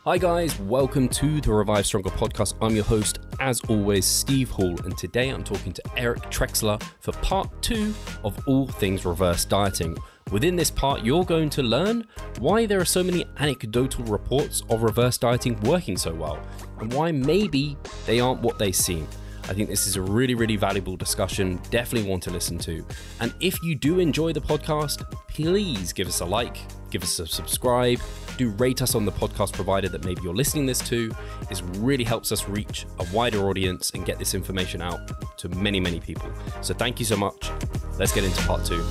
Hi guys, welcome to the Revive Stronger podcast. I'm your host, as always, Steve Hall, and today I'm talking to Eric Trexler for part 2 of all things reverse dieting. Within this part, you're going to learn why there are so many anecdotal reports of reverse dieting working so well, and why maybe they aren't what they seem. I think this is a really valuable discussion, definitely want to listen to. And if you do enjoy the podcast, please give us a like, give us a subscribe, do rate us on the podcast provider that maybe you're listening this to. This really helps us reach a wider audience and get this information out to many people. So thank you so much. Let's get into part 2.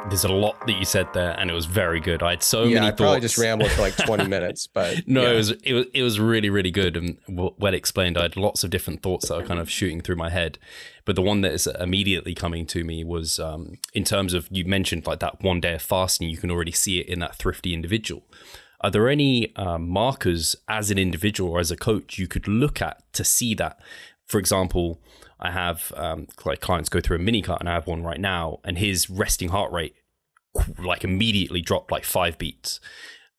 There's a lot that you said there, and it was very good. I had so many thoughts. Probably just rambled for like 20 minutes, but no, yeah. It was really good and well explained. I had lots of different thoughts that were kind of shooting through my head, but the one that is immediately coming to me was in terms of, you mentioned like that 1 day of fasting, you can already see it in that thrifty individual. Are there any markers as an individual or as a coach you could look at to see that? For example, I have like clients go through a mini cut, and I have one right now, and his resting heart rate like immediately dropped like 5 beats.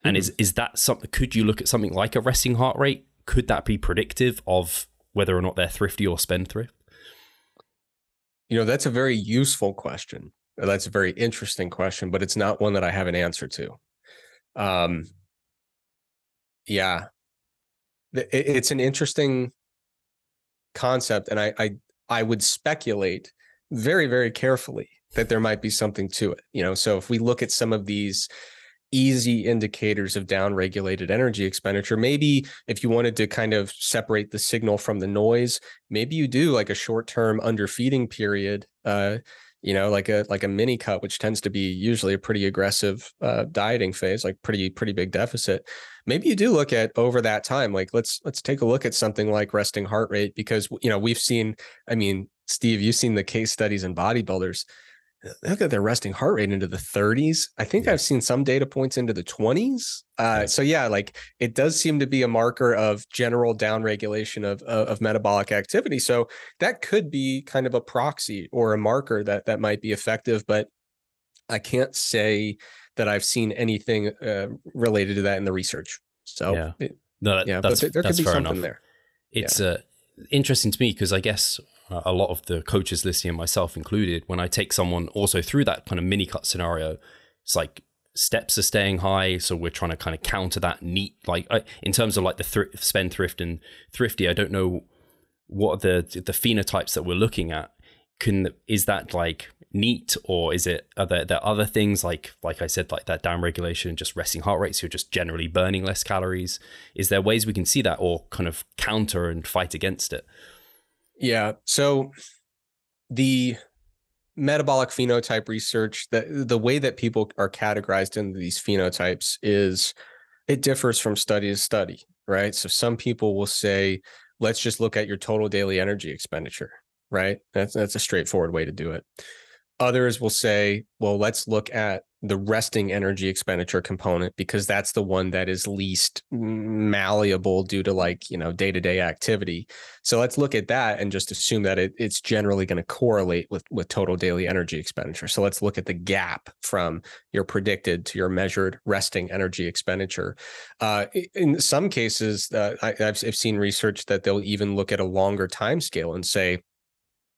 And is that something? Could you look at something like a resting heart rate? Could that be predictive of whether or not they're thrifty or spendthrift? You know, that's a very useful question. That's a very interesting question, but it's not one that I have an answer to. Yeah, it's an interesting concept, and I would speculate very carefully that there might be something to it. You know, so if we look at some of these easy indicators of downregulated energy expenditure, maybe if you wanted to kind of separate the signal from the noise, maybe you do like a short-term underfeeding period, you know, like a mini cut, which tends to be usually a pretty aggressive dieting phase, like pretty big deficit. Maybe you do look at over that time, like let's take a look at something like resting heart rate, because, you know, we've seen, I mean, Steve, you've seen the case studies in bodybuilders. Look at their resting heart rate into the 30s. I think I've seen some data points into the 20s. So yeah, like it does seem to be a marker of general downregulation of metabolic activity. So that could be kind of a proxy or a marker that might be effective, but I can't say that I've seen anything related to that in the research. So but there could be something there. It's interesting to me because I guess a lot of the coaches listening, myself included, when I take someone also through that kind of mini cut scenario, it's like steps are staying high. So we're trying to kind of counter that neat, like in terms of like the spendthrift and thrifty, I don't know what are the phenotypes that we're looking at. Is that like neat, or is it, are there other things like I said, like that downregulation, just resting heart rates, you're just generally burning less calories? Is there ways we can see that or kind of counter and fight against it? Yeah. So the metabolic phenotype research, the way that people are categorized into these phenotypes is it differs from study to study, right? So some people will say, let's just look at your total daily energy expenditure, right? That's a straightforward way to do it. Others will say, well, let's look at the resting energy expenditure component, because that's the one that is least malleable due to, like, you know, day-to-day activity. So let's look at that and just assume that it's generally going to correlate with total daily energy expenditure. So let's look at the gap from your predicted to your measured resting energy expenditure. In some cases, I've seen research that they'll even look at a longer time scale and say,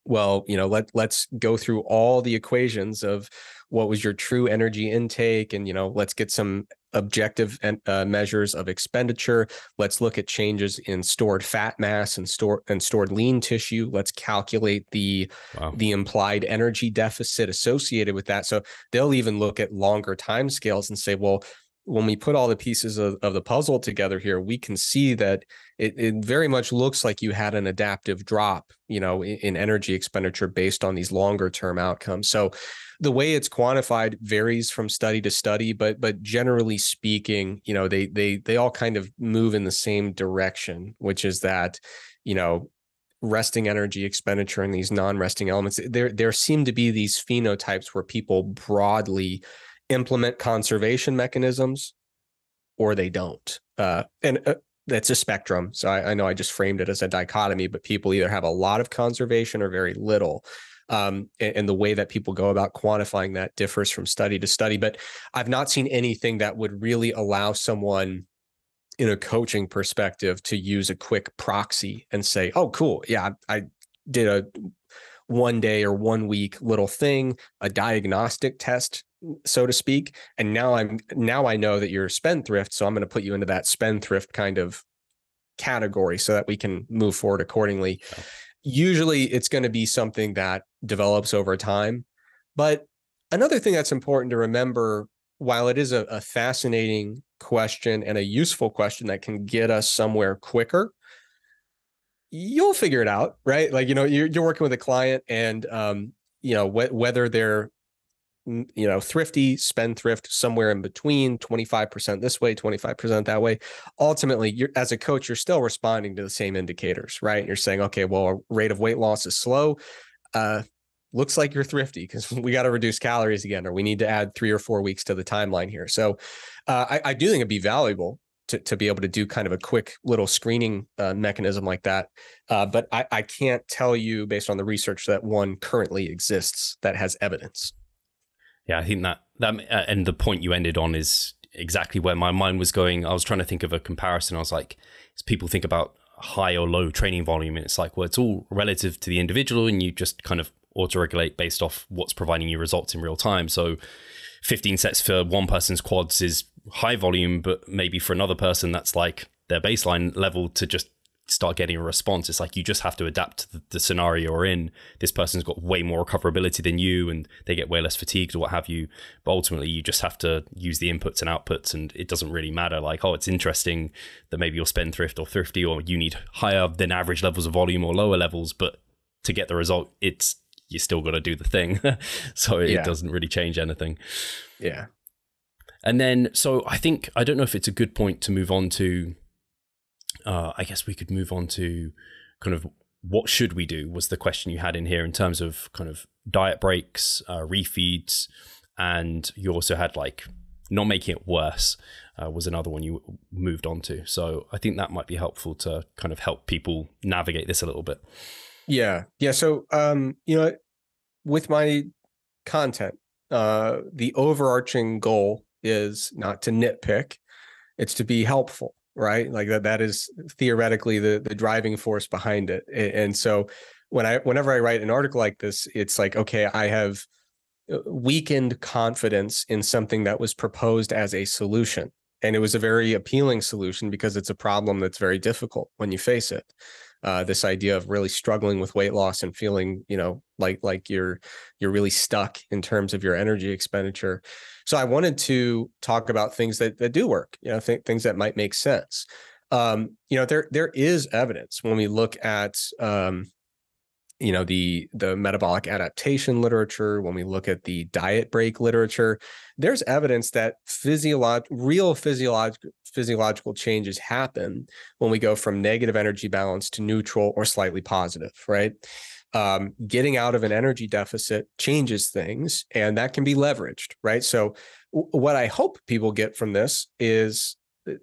well, you know, let's go through all the equations of what was your true energy intake, and, you know, let's get some objective measures of expenditure. Let's look at changes in stored fat mass and stored lean tissue. Let's calculate the implied energy deficit associated with that. So they'll even look at longer time scales and say, well, when we put all the pieces of the puzzle together here, we can see that it very much looks like you had an adaptive drop, you know, in energy expenditure based on these longer term outcomes. So the way it's quantified varies from study to study, but generally speaking, you know, they all kind of move in the same direction, which is that, you know, resting energy expenditure and these non-resting elements, there seem to be these phenotypes where people broadly implement conservation mechanisms or they don't. And that's a spectrum. So I know I just framed it as a dichotomy, but people either have a lot of conservation or very little. And the way that people go about quantifying that differs from study to study. But I've not seen anything that would really allow someone in a coaching perspective to use a quick proxy and say, oh, cool. Yeah, I did a 1 day or 1 week little thing, a diagnostic test, so to speak. And now I know that you're a spendthrift. So I'm going to put you into that spendthrift kind of category so that we can move forward accordingly. Yeah. Usually it's going to be something that develops over time. But another thing that's important to remember, while it is a fascinating question and a useful question that can get us somewhere quicker, you'll figure it out, right? Like, you're working with a client and, whether they're, thrifty, spendthrift, somewhere in between, 25% this way, 25% that way. Ultimately, you're, as a coach, you're still responding to the same indicators, right? And you're saying, okay, well, our rate of weight loss is slow. Looks like you're thrifty because we got to reduce calories again, or we need to add 3 or 4 weeks to the timeline here. So I do think it'd be valuable to be able to do kind of a quick little screening mechanism like that. But I can't tell you based on the research that one currently exists that has evidence. Yeah, I think that and the point you ended on is exactly where my mind was going. I was trying to think of a comparison. I was like, as people think about high or low training volume, and it's like, well, it's all relative to the individual, and you just kind of auto-regulate based off what's providing you results in real time. So 15 sets for one person's quads is high volume, but maybe for another person, that's like their baseline level to just start getting a response. It's like you just have to adapt to the scenario you're in. This person's got way more recoverability than you, and they get way less fatigued or what have you. But ultimately, you just have to use the inputs and outputs, and it doesn't really matter. Like, oh, it's interesting that maybe you're spendthrift or thrifty, or you need higher than average levels of volume or lower levels, but to get the result, you still got to do the thing. So it doesn't really change anything. Yeah. And then, so I don't know if it's a good point to move on to, I guess we could move on to kind of what should we do was the question you had in here in terms of kind of diet breaks, refeeds, and you also had like not making it worse was another one you moved on to. So I think that might be helpful to kind of help people navigate this a little bit. Yeah. Yeah. So, with my content, the overarching goal is not to nitpick, it's to be helpful, right? Like that is theoretically the driving force behind it. And so whenever I write an article like this, it's like, okay, I have weakened confidence in something that was proposed as a solution. And it was a very appealing solution because it's a problem that's very difficult when you face it. This idea of really struggling with weight loss and feeling, like you're really stuck in terms of your energy expenditure. So I wanted to talk about things that do work, things that might make sense. There is evidence when we look at, the metabolic adaptation literature, when we look at the diet break literature, there's evidence that real physiological changes happen when we go from negative energy balance to neutral or slightly positive, right? Getting out of an energy deficit changes things, and that can be leveraged, right? So what I hope people get from this is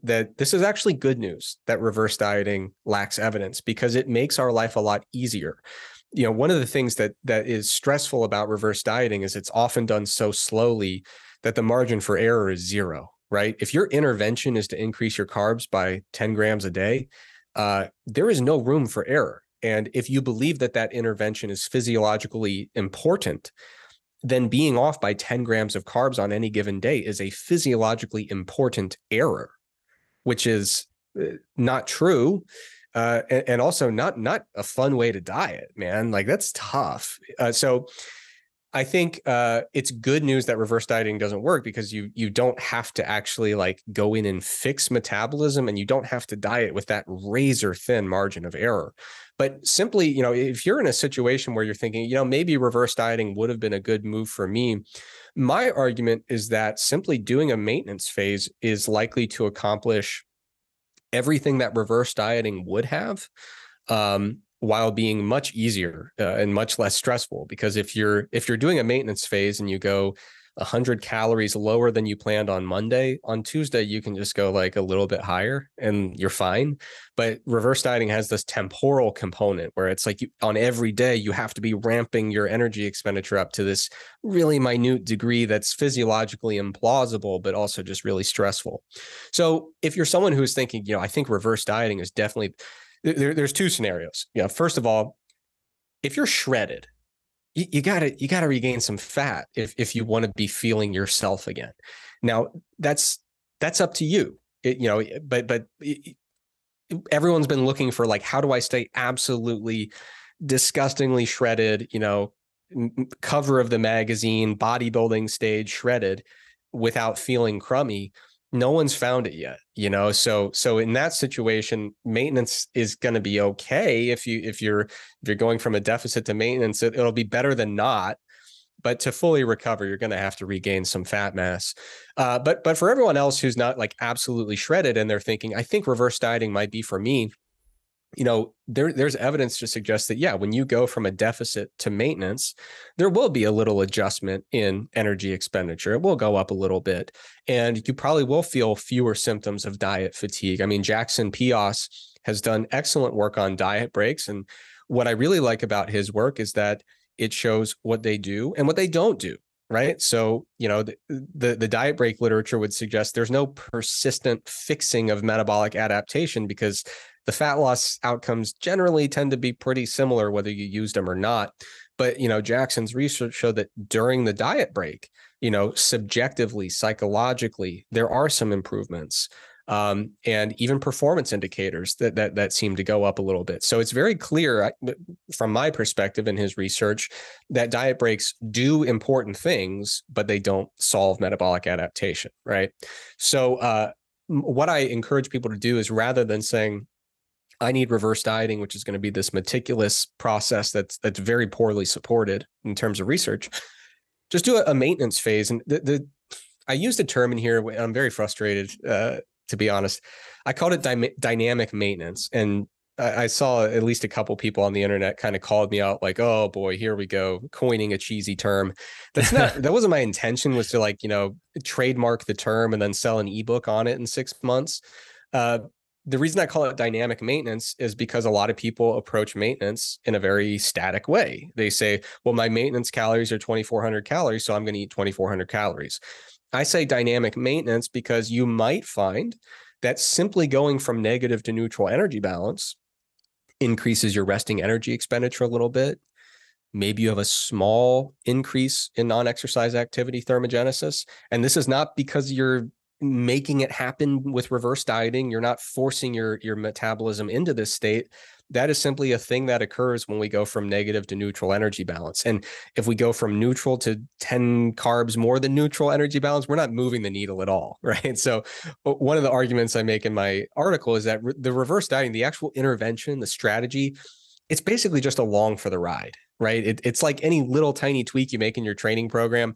that this is actually good news that reverse dieting lacks evidence, because it makes our life a lot easier. One of the things that is stressful about reverse dieting is it's often done so slowly that the margin for error is zero, right? If your intervention is to increase your carbs by 10 grams a day, there is no room for error. And if you believe that intervention is physiologically important, then being off by 10 grams of carbs on any given day is a physiologically important error, which is not true. And also not a fun way to diet, man. Like that's tough. So I think it's good news that reverse dieting doesn't work, because you don't have to actually like go in and fix metabolism, and you don't have to diet with that razor thin margin of error. But simply, if you're in a situation where you're thinking, maybe reverse dieting would have been a good move for me, my argument is that simply doing a maintenance phase is likely to accomplish everything that reverse dieting would have, while being much easier and much less stressful. Because if you're doing a maintenance phase and you go 100 calories lower than you planned on Monday, on Tuesday, you can just go like a little bit higher and you're fine. But reverse dieting has this temporal component where it's like on every day, you have to be ramping your energy expenditure up to this really minute degree that's physiologically implausible, but also just really stressful. So if you're someone who's thinking, I think reverse dieting is definitely, there's two scenarios. First of all, if you're shredded, you gotta regain some fat if you want to be feeling yourself again. Now that's up to you. But everyone's been looking for like, how do I stay absolutely disgustingly shredded, cover of the magazine, bodybuilding stage shredded without feeling crummy? No one's found it yet, so in that situation, maintenance is going to be okay. If you're going from a deficit to maintenance, it'll be better than not. But to fully recover, you're going to have to regain some fat mass. But for everyone else who's not like absolutely shredded and they're thinking, I think reverse dieting might be for me, there's evidence to suggest that, yeah, when you go from a deficit to maintenance, there will be a little adjustment in energy expenditure. It will go up a little bit, and you probably will feel fewer symptoms of diet fatigue. I mean, Jackson Pios has done excellent work on diet breaks. And what I really like about his work is that it shows what they do and what they don't do. Right. So, the diet break literature would suggest there's no persistent fixing of metabolic adaptation because the fat loss outcomes generally tend to be pretty similar, whether you used them or not. But, Jackson's research showed that during the diet break, subjectively, psychologically, there are some improvements. And even performance indicators that seem to go up a little bit. So it's very clear from my perspective in his research that diet breaks do important things, but they don't solve metabolic adaptation, right? So what I encourage people to do is, rather than saying, I need reverse dieting, which is going to be this meticulous process that's very poorly supported in terms of research, just do a maintenance phase. And I used a term in here. I'm very frustrated, to be honest. I called it dynamic maintenance. And I saw at least a couple people on the internet kind of called me out like, oh boy, here we go, coining a cheesy term. That wasn't my intention, was to trademark the term and then sell an ebook on it in 6 months. The reason I call it dynamic maintenance is because a lot of people approach maintenance in a very static way. They say, well, my maintenance calories are 2,400 calories, so I'm going to eat 2,400 calories. I say dynamic maintenance because you might find that simply going from negative to neutral energy balance increases your resting energy expenditure a little bit. Maybe you have a small increase in non-exercise activity thermogenesis. And this is not because you're making it happen with reverse dieting. You're not forcing your metabolism into this state. That is simply a thing that occurs when we go from negative to neutral energy balance. And if we go from neutral to 10 carbs more than neutral energy balance, we're not moving the needle at all, right? So one of the arguments I make in my article is that the reverse dieting, the actual intervention, the strategy, it's basically just along for the ride, right? It's like any little tiny tweak you make in your training program.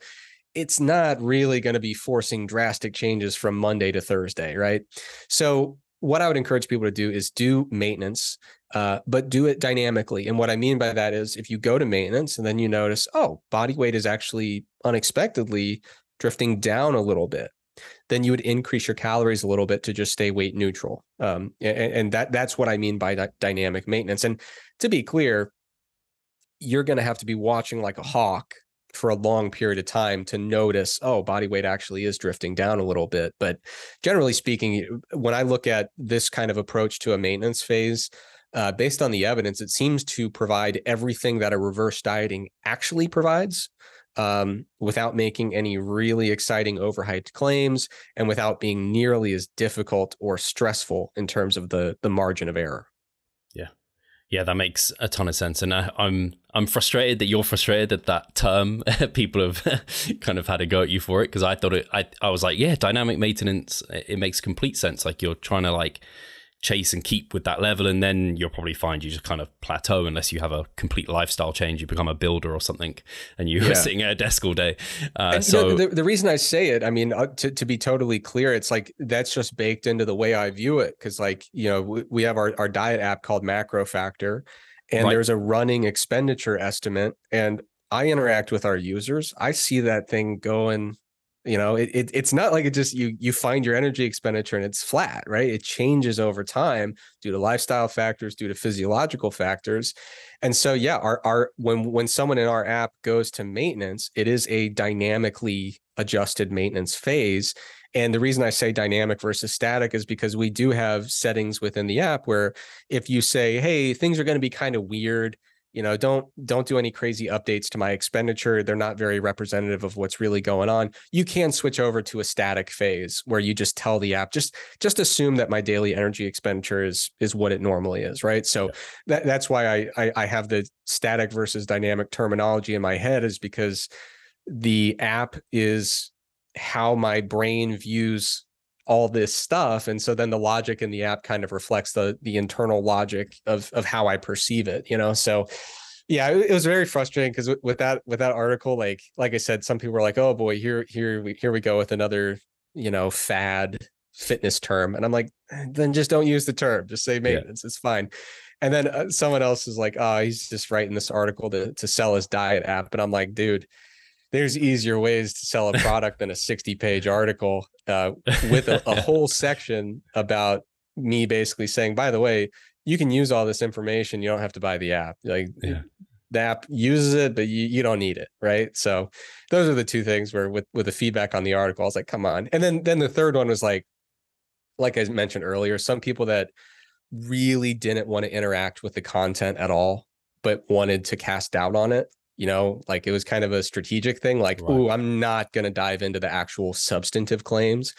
It's not really going to be forcing drastic changes from Monday to Thursday, right? So what I would encourage people to do is do maintenance, but do it dynamically. And what I mean by that is, if you go to maintenance and then you notice, oh, body weight is actually unexpectedly drifting down a little bit, then you would increase your calories a little bit to just stay weight neutral. And that's what I mean by that dynamic maintenance. And to be clear, you're going to have to be watching like a hawk for a long period of time to notice, oh, body weight actually is drifting down a little bit. But generally speaking, when I look at this kind of approach to a maintenance phase, based on the evidence, it seems to provide everything that a reverse dieting actually provides, without making any really exciting overhyped claims and without being nearly as difficult or stressful in terms of the margin of error. Yeah, that makes a ton of sense. And I'm frustrated that you're frustrated at that term. People have kind of had a go at you for it, because I thought I was like, yeah, dynamic maintenance, it makes complete sense. Like, you're trying to like chase and keep with that level, and then you'll probably find you just kind of plateau unless you have a complete lifestyle change. You become a builder or something, and you are sitting at a desk all day. So the reason I say it, I mean, to be totally clear, it's like that's just baked into the way I view it. Because like, we have our diet app called Macro Factor, and there's a running expenditure estimate, and I interact with our users, I see that thing going, it's not like it just you find your energy expenditure and it's flat, right? It changes over time due to lifestyle factors, due to physiological factors. And so yeah, our when someone in our app goes to maintenance, it is a dynamically adjusted maintenance phase. And the reason I say dynamic versus static is because we do have settings within the app where if you say, hey, things are going to be kind of weird, don't do any crazy updates to my expenditure. They're not very representative of what's really going on. You can switch over to a static phase where you just tell the app, just assume that my daily energy expenditure is what it normally is, right? So that's why I have the static versus dynamic terminology in my head, is because the app is how my brain views all this stuff. And so then the logic in the app kind of reflects the internal logic of how I perceive it, So yeah, it was very frustrating because with that article, like I said, some people were like, oh boy, here we go with another, fad fitness term. And I'm like, then just don't use the term, just say maintenance. It's fine. And then someone else is like, oh, he's just writing this article to sell his diet app. And I'm like, dude, there's easier ways to sell a product than a 60-page article with a whole section about me basically saying, by the way, you can use all this information. You don't have to buy the app. Like the app uses it, but you don't need it. Right. So those are the two things where with the feedback on the article, I was like, come on. And then the third one was like I mentioned earlier, some people that really didn't want to interact with the content at all, but wanted to cast doubt on it. Like it was kind of a strategic thing, like, right. Ooh, I'm not going to dive into the actual substantive claims.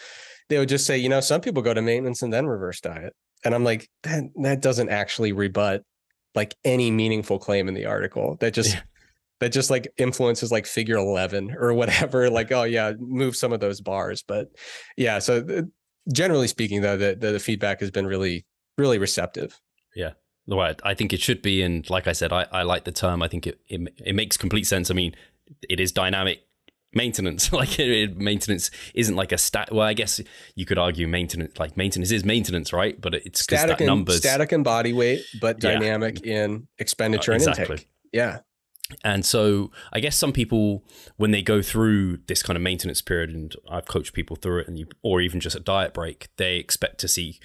They would just say, some people go to maintenance and then reverse diet. And I'm like, that doesn't actually rebut like any meaningful claim in the article. That just like influences like figure 11 or whatever. Like, oh yeah, move some of those bars. But yeah, so generally speaking though, the feedback has been really, really receptive. Yeah. Right. I think it should be. And like I said, I like the term. I think it makes complete sense. I mean, it is dynamic maintenance. Like maintenance isn't like a well, I guess you could argue maintenance is maintenance, right? But it's static and body weight, but dynamic in expenditure and intake. Yeah. And so I guess some people, when they go through this kind of maintenance period, and I've coached people through it, or even just a diet break, they expect to see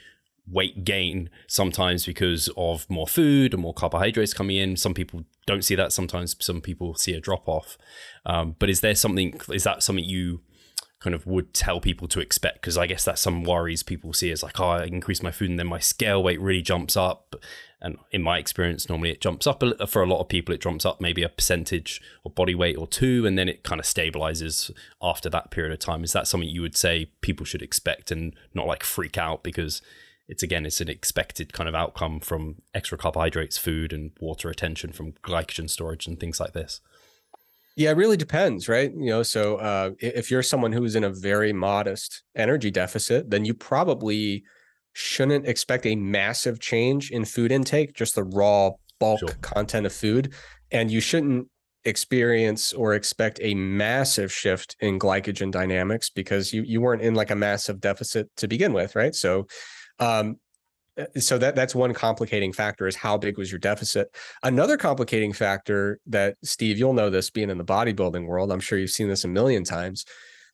weight gain sometimes because of more food and more carbohydrates coming in. Some people don't see that. Sometimes some people see a drop off. But is that something you kind of would tell people to expect? Because I guess that's some worries people see as like, oh, I increase my food and then my scale weight really jumps up. And in my experience, normally it jumps up for a lot of people. It jumps up maybe a percentage of body weight or two, and then it kind of stabilizes after that period of time. Is that something you would say people should expect and not like freak out because it's an expected kind of outcome from extra carbohydrates, food, and water retention from glycogen storage and things like this? Yeah, it really depends, right? So if you're someone who's in a very modest energy deficit, then you probably shouldn't expect a massive change in food intake, just the raw bulk content of food. And you shouldn't experience or expect a massive shift in glycogen dynamics because you weren't in like a massive deficit to begin with, right? So that's one complicating factor, is how big was your deficit. Another complicating factor that, Steve, you'll know this being in the bodybuilding world, I'm sure you've seen this a million times.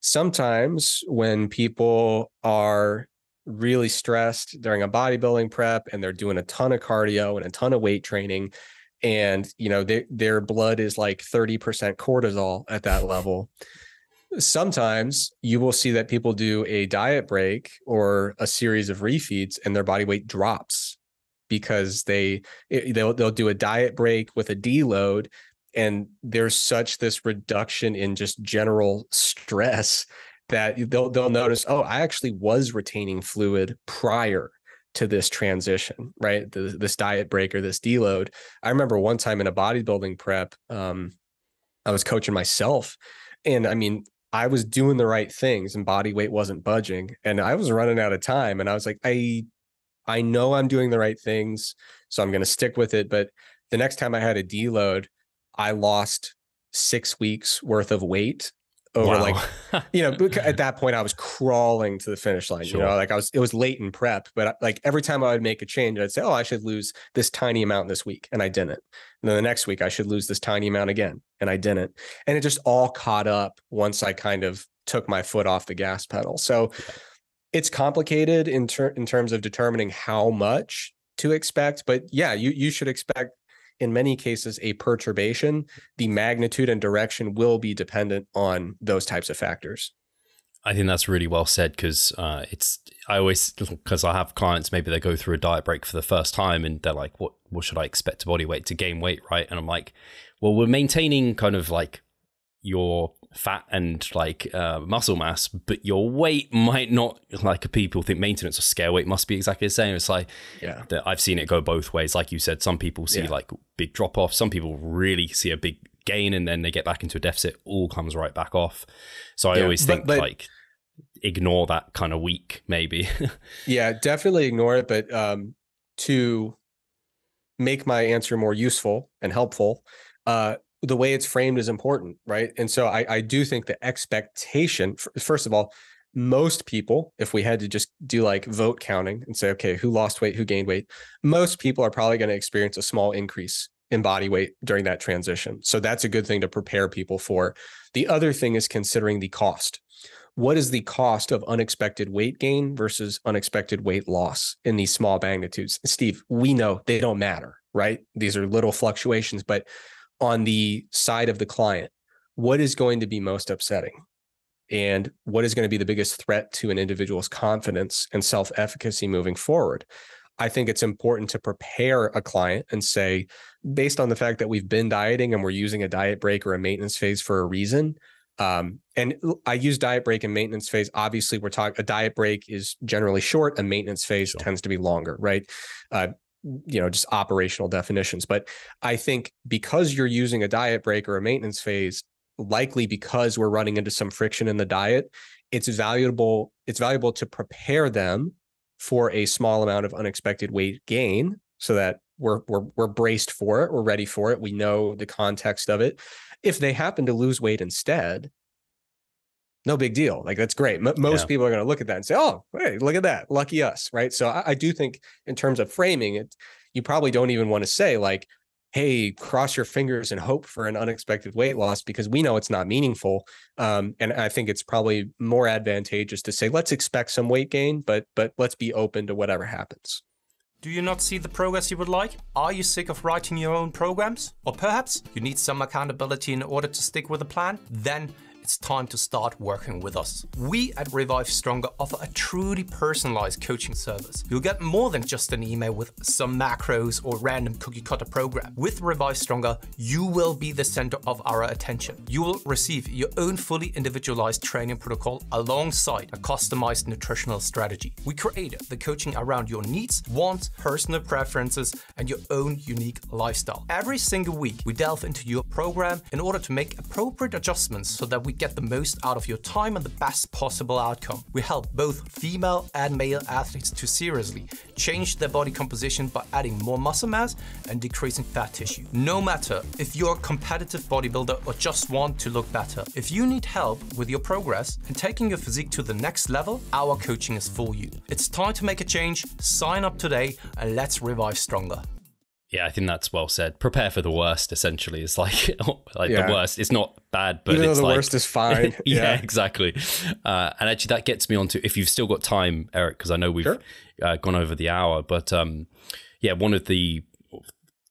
Sometimes when people are really stressed during a bodybuilding prep and they're doing a ton of cardio and a ton of weight training, and their blood is like 30% cortisol at that level, sometimes you will see that people do a diet break or a series of refeeds and their body weight drops because they'll do a diet break with a deload, and there's this reduction in just general stress that they'll notice, oh, I actually was retaining fluid prior to this transition, right? This diet break or this deload. I remember one time in a bodybuilding prep, I was coaching myself, and I mean, I was doing the right things and body weight wasn't budging, and I was running out of time, and I was like, I know I'm doing the right things, so I'm going to stick with it. But the next time I had a deload, I lost 6 weeks worth of weight over Wow. like, at that point I was crawling to the finish line, Sure. like it was late in prep, but like every time I would make a change, I'd say, oh, I should lose this tiny amount this week. And I didn't. And then the next week I should lose this tiny amount again. And I didn't. And it just all caught up once I kind of took my foot off the gas pedal. So it's complicated in terms of determining how much to expect, but yeah, you should expect in many cases a perturbation. The magnitude and direction will be dependent on those types of factors. I think that's really well said, because because I have clients, maybe they go through a diet break for the first time and they're like, what should I expect to body weight to gain weight, right? And I'm like, well, we're maintaining kind of like your fat and like muscle mass, but your weight might not. Like people think maintenance or scale weight must be exactly the same. It's like, yeah, I've seen it go both ways. Like you said, some people see like big drop off, some people really see a big gain and then they get back into a deficit, all comes right back off. So I always think like ignore that kind of week maybe. Yeah, definitely ignore it. But to make my answer more useful and helpful, the way it's framed is important, right? And so I do think the expectation, first of all, most people, if we had to just do like vote counting and say, okay, who lost weight, who gained weight, most people are probably going to experience a small increase in body weight during that transition. So that's a good thing to prepare people for. The other thing is considering the cost. What is the cost of unexpected weight gain versus unexpected weight loss in these small magnitudes? Steve, we know they don't matter, right? These are little fluctuations, but on the side of the client, what is going to be most upsetting? And what is going to be the biggest threat to an individual's confidence and self-efficacy moving forward? I think it's important to prepare a client and say, based on the fact that we've been dieting and we're using a diet break or a maintenance phase for a reason. And I use diet break and maintenance phase. Obviously, we're talking, a diet break is generally short. A maintenance phase tends to be longer, right? Just operational definitions. But I think because you're using a diet break or a maintenance phase, likely because we're running into some friction in the diet, it's valuable to prepare them for a small amount of unexpected weight gain so that we're braced for it, we're ready for it, we know the context of it. If they happen to lose weight instead, no big deal. Like, that's great. Most people are going to look at that and say, oh, hey, look at that. Lucky us. Right. So I do think in terms of framing it, you probably don't even want to say like, hey, cross your fingers and hope for an unexpected weight loss, because we know it's not meaningful. And I think it's probably more advantageous to say, let's expect some weight gain, but let's be open to whatever happens. Do you not see the progress you would like? Are you sick of writing your own programs? Or perhaps you need some accountability in order to stick with a plan? Then it's time to start working with us. We at Revive Stronger offer a truly personalized coaching service. You'll get more than just an email with some macros or random cookie cutter program. With Revive Stronger, you will be the center of our attention. You will receive your own fully individualized training protocol alongside a customized nutritional strategy. We create the coaching around your needs, wants, personal preferences, and your own unique lifestyle. Every single week, we delve into your program in order to make appropriate adjustments so that we get the most out of your time and the best possible outcome. We help both female and male athletes to seriously change their body composition by adding more muscle mass and decreasing fat tissue. No matter if you're a competitive bodybuilder or just want to look better, if you need help with your progress and taking your physique to the next level, our coaching is for you. It's time to make a change. Sign up today and let's revive stronger. Yeah, I think that's well said. Prepare for the worst, essentially. It's like the worst. It's not bad, but even it's though the like, worst is fine. Yeah, exactly. And actually, that gets me on to, if you've still got time, Eric, because I know we've gone over the hour. But one of the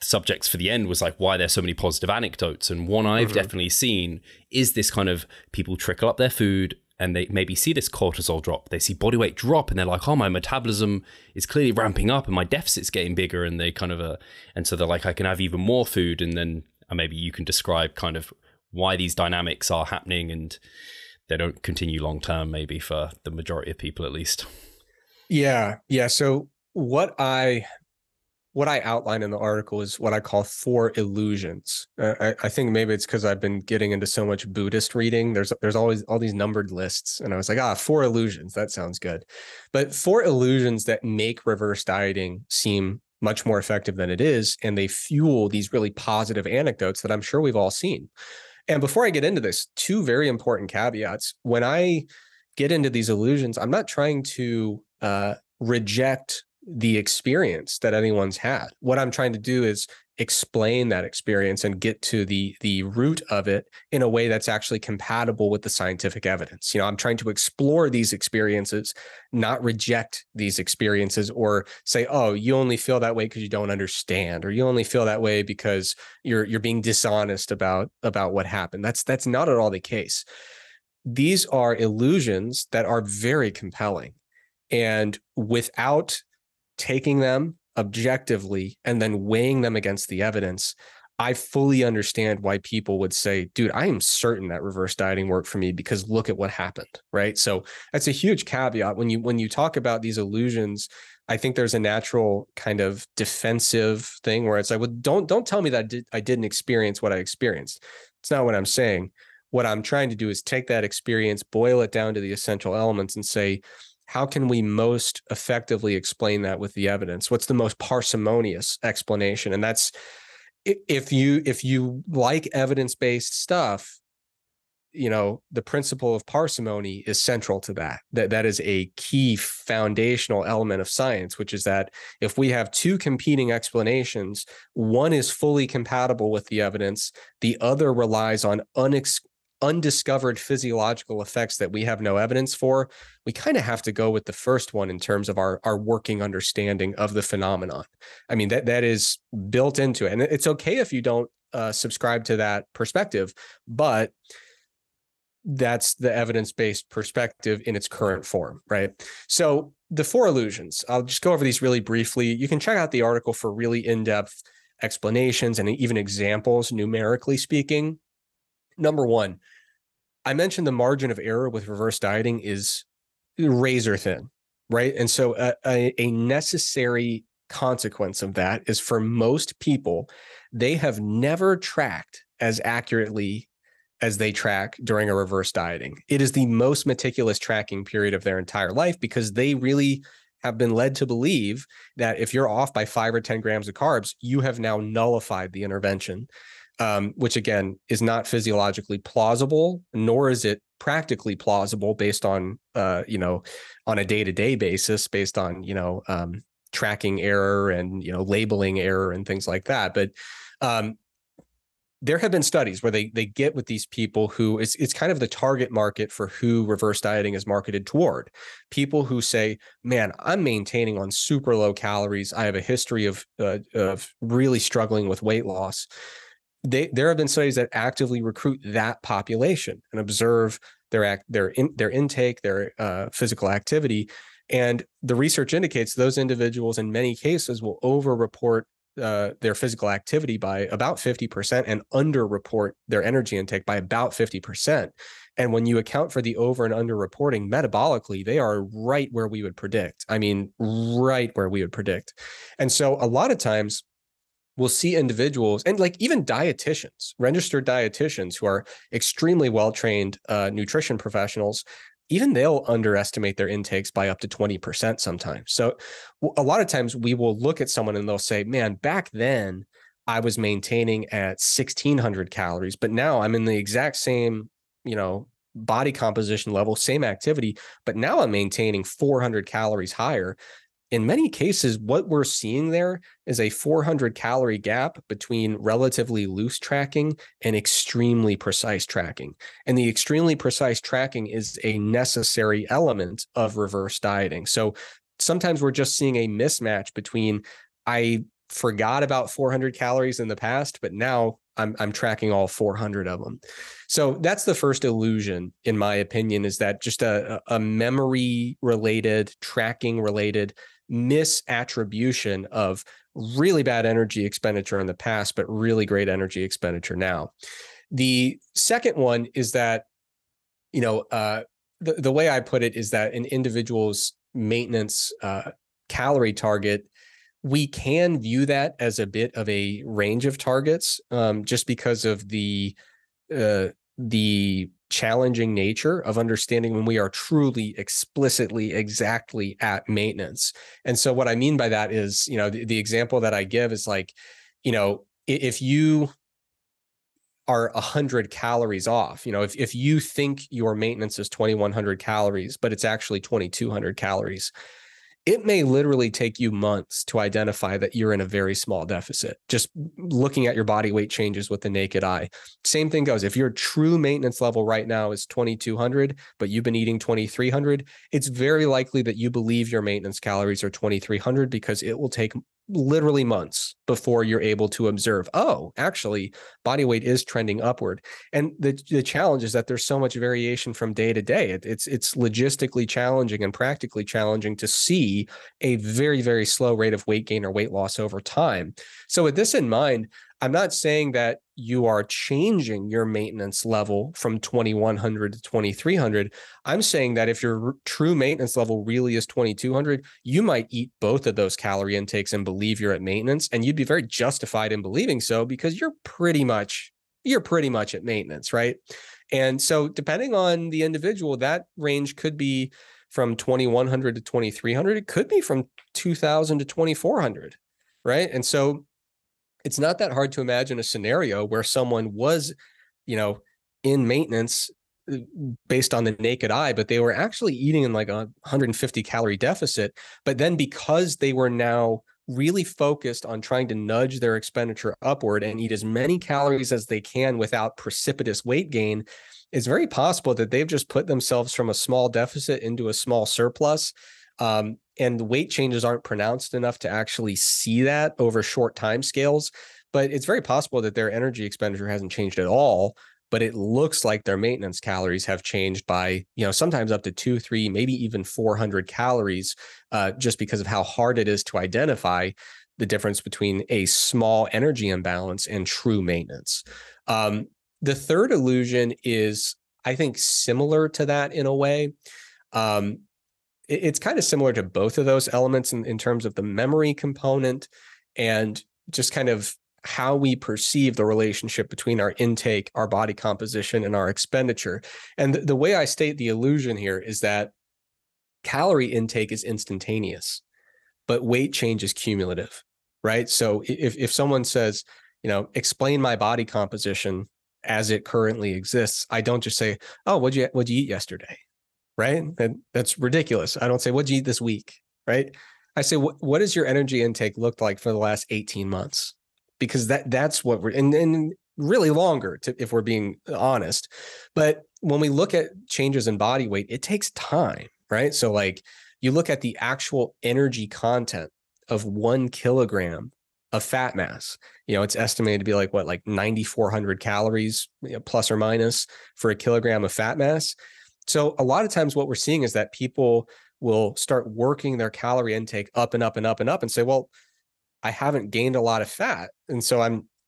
subjects for the end was like why there's so many positive anecdotes. And one I've definitely seen is this kind of people trickle up their food and they maybe see this cortisol drop, they see body weight drop, and they're like, oh, my metabolism is clearly ramping up and my deficit's getting bigger. And they kind of, and so they're like, I can have even more food. And then maybe you can describe kind of why these dynamics are happening and they don't continue long term, maybe for the majority of people at least. Yeah. So what I outline in the article is what I call 4 illusions. I think maybe it's because I've been getting into so much Buddhist reading. There's always all these numbered lists. And I was like, 4 illusions. That sounds good. But 4 illusions that make reverse dieting seem much more effective than it is. And they fuel these really positive anecdotes that I'm sure we've all seen. And before I get into this, two very important caveats. When I get into these illusions, I'm not trying to reject the experience that anyone's had. What I'm trying to do is explain that experience and get to the root of it in a way that's actually compatible with the scientific evidence. I'm trying to explore these experiences, not reject these experiences or say, oh, you only feel that way because you don't understand, or you only feel that way because you're being dishonest about what happened. That's not at all the case. These are illusions that are very compelling, and without taking them objectively and then weighing them against the evidence, I fully understand why people would say, dude, I am certain that reverse dieting worked for me because look at what happened, right? So that's a huge caveat. When you talk about these illusions, I think there's a natural kind of defensive thing where it's like, well, don't tell me that I didn't experience what I experienced. It's not what I'm saying. What I'm trying to do is take that experience, boil it down to the essential elements and say, how can we most effectively explain that with the evidence? What's the most parsimonious explanation? And that's, if you like evidence-based stuff, the principle of parsimony is central to that. That is a key foundational element of science, which is that if we have two competing explanations, one is fully compatible with the evidence, the other relies on undiscovered physiological effects that we have no evidence for, we kind of have to go with the first one in terms of our working understanding of the phenomenon. I mean, that is built into it. And it's okay if you don't subscribe to that perspective, but that's the evidence-based perspective in its current form, right? So the four illusions, I'll just go over these really briefly. You can check out the article for really in-depth explanations and even examples, numerically speaking. Number one, I mentioned the margin of error with reverse dieting is razor thin, right? And so a necessary consequence of that is for most people, they have never tracked as accurately as they track during a reverse dieting. It is the most meticulous tracking period of their entire life because they really have been led to believe that if you're off by 5 or 10 grams of carbs, you have now nullified the intervention. Which again is not physiologically plausible, nor is it practically plausible based on, on a day-to-day basis, based on, tracking error and, labeling error and things like that. But there have been studies where they get with these people who it's kind of the target market for who reverse dieting is marketed toward. People who say, man, I'm maintaining on super low calories. I have a history of really struggling with weight loss. There have been studies that actively recruit that population and observe their intake, their physical activity. And the research indicates those individuals in many cases will overreport their physical activity by about 50% and underreport their energy intake by about 50%. And when you account for the over and under reporting metabolically, they are right where we would predict. I mean, right where we would predict. And so a lot of times, we'll see individuals and like even dietitians, registered dietitians who are extremely well-trained nutrition professionals, even they'll underestimate their intakes by up to 20% sometimes. So a lot of times we will look at someone and they'll say, man, back then I was maintaining at 1,600 calories, but now I'm in the exact same, body composition level, same activity, but now I'm maintaining 400 calories higher. In many cases, what we're seeing there is a 400 calorie gap between relatively loose tracking and extremely precise tracking. And the extremely precise tracking is a necessary element of reverse dieting. So sometimes we're just seeing a mismatch between I forgot about 400 calories in the past, but now I'm tracking all 400 of them. So that's the first illusion, in my opinion, is that just a memory related, tracking related misattribution of really bad energy expenditure in the past, but really great energy expenditure now. The second one is that, the way I put it is that an individual's maintenance calorie target, we can view that as a bit of a range of targets, just because of the challenging nature of understanding when we are truly explicitly exactly at maintenance. And so what I mean by that is, the example that I give is like, if you are 100 calories off. You know, if you think your maintenance is 2,100 calories, but it's actually 2,200 calories, it may literally take you months to identify that you're in a very small deficit, just looking at your body weight changes with the naked eye. Same thing goes. If your true maintenance level right now is 2,200, but you've been eating 2,300, it's very likely that you believe your maintenance calories are 2,300 because it will take literally months before you're able to observe, oh, actually, body weight is trending upward. And the challenge is that there's so much variation from day to day. It's logistically challenging and practically challenging to see a very, very slow rate of weight gain or weight loss over time. So with this in mind, I'm not saying that you are changing your maintenance level from 2,100 to 2,300. I'm saying that if your true maintenance level really is 2,200, you might eat both of those calorie intakes and believe you're at maintenance. And you'd be very justified in believing so because you're pretty much at maintenance, right? And so depending on the individual, that range could be from 2,100 to 2,300. It could be from 2,000 to 2,400, right? And so it's not that hard to imagine a scenario where someone was, in maintenance based on the naked eye, but they were actually eating in like a 150 calorie deficit. But then because they were now really focused on trying to nudge their expenditure upward and eat as many calories as they can without precipitous weight gain, it's very possible that they've just put themselves from a small deficit into a small surplus. And the weight changes aren't pronounced enough to actually see that over short time scales. But it's very possible that their energy expenditure hasn't changed at all, but it looks like their maintenance calories have changed by, sometimes up to 200, 300, maybe even 400 calories, just because of how hard it is to identify the difference between a small energy imbalance and true maintenance. The third illusion is, I think, similar to that in a way. It's kind of similar to both of those elements in terms of the memory component and just kind of how we perceive the relationship between our intake, our body composition, and our expenditure. And the way I state the illusion here is that calorie intake is instantaneous, but weight change is cumulative, right? So if someone says, explain my body composition as it currently exists, I don't just say, oh, what'd you eat yesterday? Right? That's ridiculous. I don't say, what'd you eat this week? Right? I say, what does your energy intake look like for the last 18 months? Because that's what we're, and really longer if we're being honest. But when we look at changes in body weight, it takes time, right? So like you look at the actual energy content of 1 kilogram of fat mass, it's estimated to be like 9,400 calories, plus or minus for a kilogram of fat mass. So a lot of times what we're seeing is that people will start working their calorie intake up and up and up and up and say, well, I haven't gained a lot of fat. And so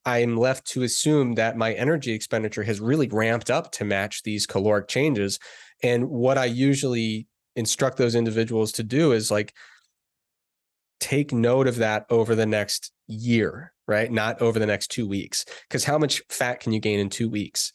I'm left to assume that my energy expenditure has really ramped up to match these caloric changes. And what I usually instruct those individuals to do is take note of that over the next year, right? Not over the next 2 weeks. Because how much fat can you gain in 2 weeks?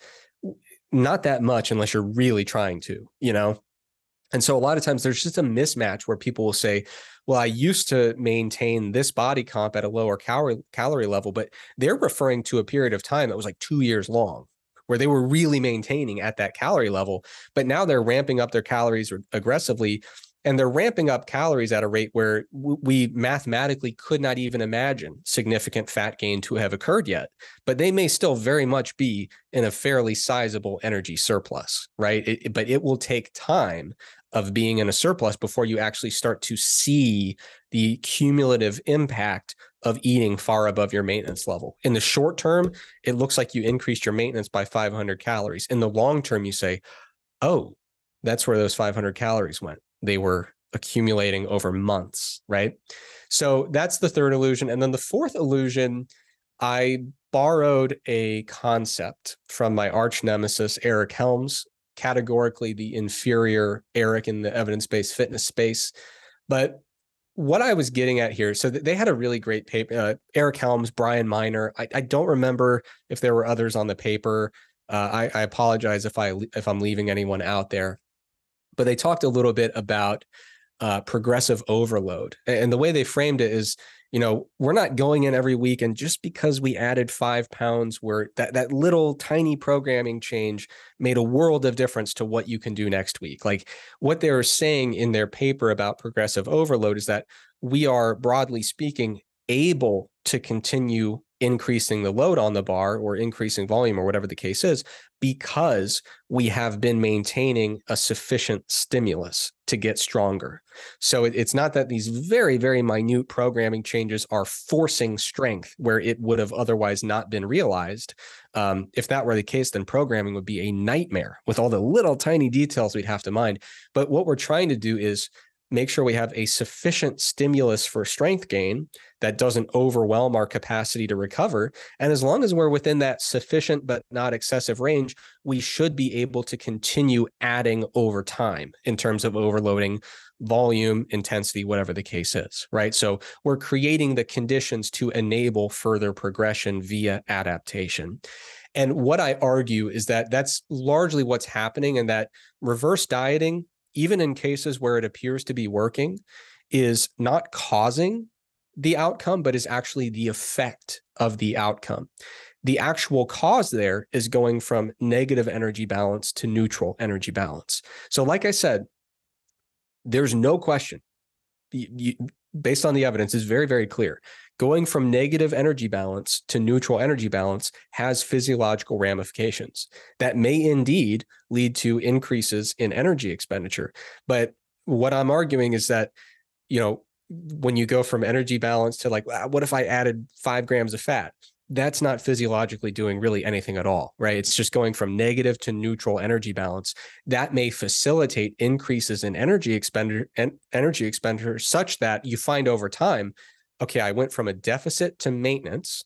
Not that much unless you're really trying to, And so a lot of times there's just a mismatch where people will say, well, I used to maintain this body comp at a lower calorie level, but they're referring to a period of time that was like 2 years long where they were really maintaining at that calorie level. But now they're ramping up their calories aggressively, and they're ramping up calories at a rate where we mathematically could not even imagine significant fat gain to have occurred yet. But they may still very much be in a fairly sizable energy surplus, right? But it will take time of being in a surplus before you actually start to see the cumulative impact of eating far above your maintenance level. In the short term, it looks like you increased your maintenance by 500 calories. In the long term, you say, oh, that's where those 500 calories went. They were accumulating over months, right? So that's the third illusion. And then the fourth illusion, I borrowed a concept from my arch nemesis, Eric Helms, categorically the inferior Eric in the evidence-based fitness space. But what I was getting at here, so they had a really great paper, Eric Helms, Brian Miner. I don't remember if there were others on the paper. I apologize if I'm leaving anyone out there. But they talked a little bit about progressive overload. And the way they framed it is, we're not going in every week, and just because we added 5 pounds, where that little tiny programming change made a world of difference to what you can do next week. Like what they're saying in their paper about progressive overload is that we are, broadly speaking, able to continue increasing the load on the bar or increasing volume or whatever the case is, because we have been maintaining a sufficient stimulus to get stronger. So it's not that these very, very minute programming changes are forcing strength where it would have otherwise not been realized. If that were the case, then programming would be a nightmare with all the little tiny details we'd have to mind. But what we're trying to do is make sure we have a sufficient stimulus for strength gain that doesn't overwhelm our capacity to recover. And as long as we're within that sufficient but not excessive range, we should be able to continue adding over time in terms of overloading volume, intensity, whatever the case is, right? So we're creating the conditions to enable further progression via adaptation. And what I argue is that that's largely what's happening, and that reverse dieting, even in cases where it appears to be working, is not causing the outcome, but is actually the effect of the outcome. The actual cause there is going from negative energy balance to neutral energy balance. So like I said, there's no question, based on the evidence, is very, very clear. Going from negative energy balance to neutral energy balance has physiological ramifications that may indeed lead to increases in energy expenditure. But what I'm arguing is that, when you go from energy balance to like, what if I added 5 grams of fat? That's not physiologically doing really anything at all, right? It's just going from negative to neutral energy balance. That may facilitate increases in energy expenditure such that you find over time, okay, I went from a deficit to maintenance,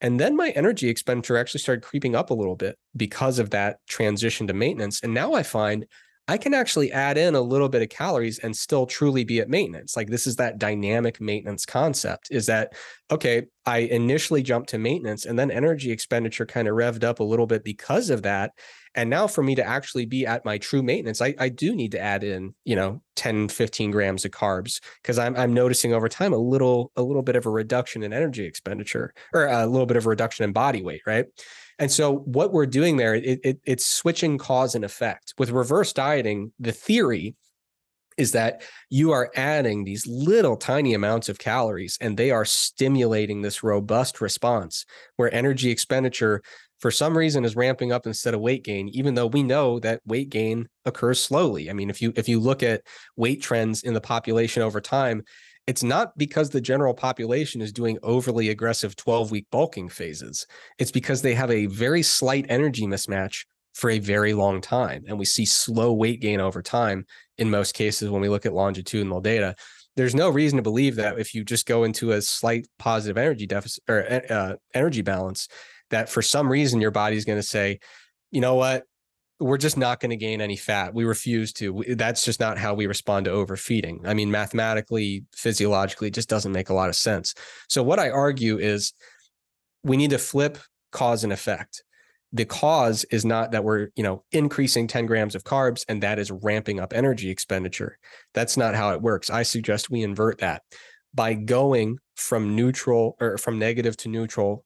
and then my energy expenditure actually started creeping up a little bit because of that transition to maintenance. And now I find I can actually add in a little bit of calories and still truly be at maintenance. Like this is that dynamic maintenance concept, is that, okay, I initially jumped to maintenance and then energy expenditure kind of revved up a little bit because of that. And now for me to actually be at my true maintenance, I do need to add in, 10, 15 grams of carbs, because I'm noticing over time a little bit of a reduction in energy expenditure, or a little bit of a reduction in body weight, right? And so what we're doing there, it's switching cause and effect. With reverse dieting, the theory is that you are adding these little tiny amounts of calories and they are stimulating this robust response where energy expenditure for some reason is ramping up instead of weight gain, even though we know that weight gain occurs slowly. I mean, if you look at weight trends in the population over time, it's not because the general population is doing overly aggressive 12-week bulking phases. It's because they have a very slight energy mismatch for a very long time. And we see slow weight gain over time in most cases when we look at longitudinal data. There's no reason to believe that if you just go into a slight positive energy deficit or energy balance, that for some reason your body's going to say, you know what, we're just not going to gain any fat. We refuse to. That's just not how we respond to overfeeding. I mean, mathematically, physiologically, it just doesn't make a lot of sense. So what I argue is we need to flip cause and effect. The cause is not that we're, increasing 10 grams of carbs and that is ramping up energy expenditure. That's not how it works. I suggest we invert that by going from neutral or from negative to neutral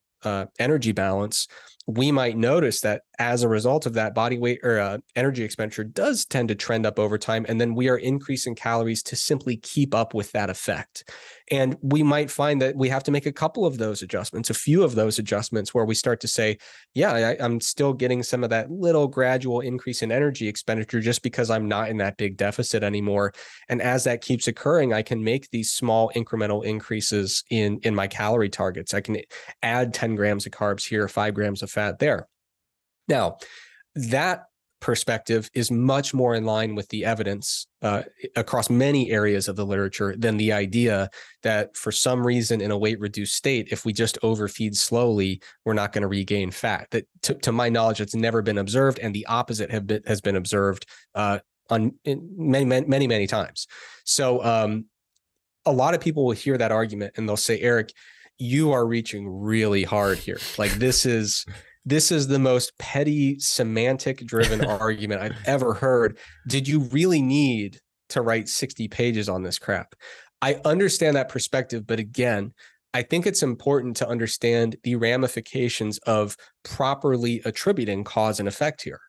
energy balance. We might notice that as a result of that, body weight or energy expenditure does tend to trend up over time. And then we are increasing calories to simply keep up with that effect. And we might find that we have to make a couple of those adjustments, a few of those adjustments where we start to say, yeah, I'm still getting some of that little gradual increase in energy expenditure just because I'm not in that big deficit anymore. And as that keeps occurring, I can make these small incremental increases in my calorie targets. I can add 10 grams of carbs here, 5 grams of fat there. Now, that perspective is much more in line with the evidence across many areas of the literature than the idea that for some reason in a weight-reduced state, if we just overfeed slowly, we're not going to regain fat. That, to my knowledge, it's never been observed, and the opposite has been observed on many times. So a lot of people will hear that argument and they'll say, Eric, you are reaching really hard here. Like this is the most petty semantic driven argument I've ever heard. Did you really need to write 60 pages on this crap? I understand that perspective, but again, I think it's important to understand the ramifications of properly attributing cause and effect here.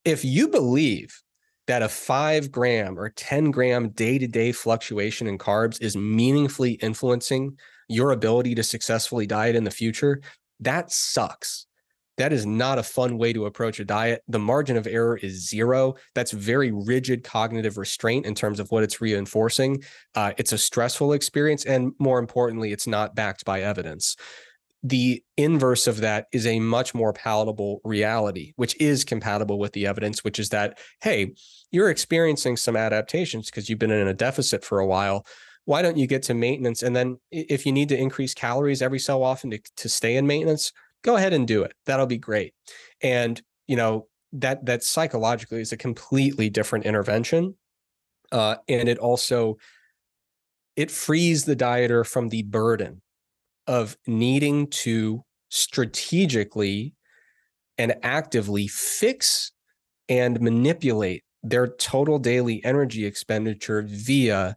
If you believe that a 5 gram or 10 gram day-to-day fluctuation in carbs is meaningfully influencing your ability to successfully diet in the future, that sucks. That is not a fun way to approach a diet. The margin of error is 0. That's very rigid cognitive restraint in terms of what it's reinforcing. It's a stressful experience. And more importantly, it's not backed by evidence. The inverse of that is a much more palatable reality, which is compatible with the evidence, which is that, hey, you're experiencing some adaptations because you've been in a deficit for a while. Why don't you get to maintenance? And then if you need to increase calories every so often to stay in maintenance, go ahead and do it. That'll be great. And, you know, that psychologically is a completely different intervention. And it frees the dieter from the burden of needing to strategically and actively fix and manipulate their total daily energy expenditure via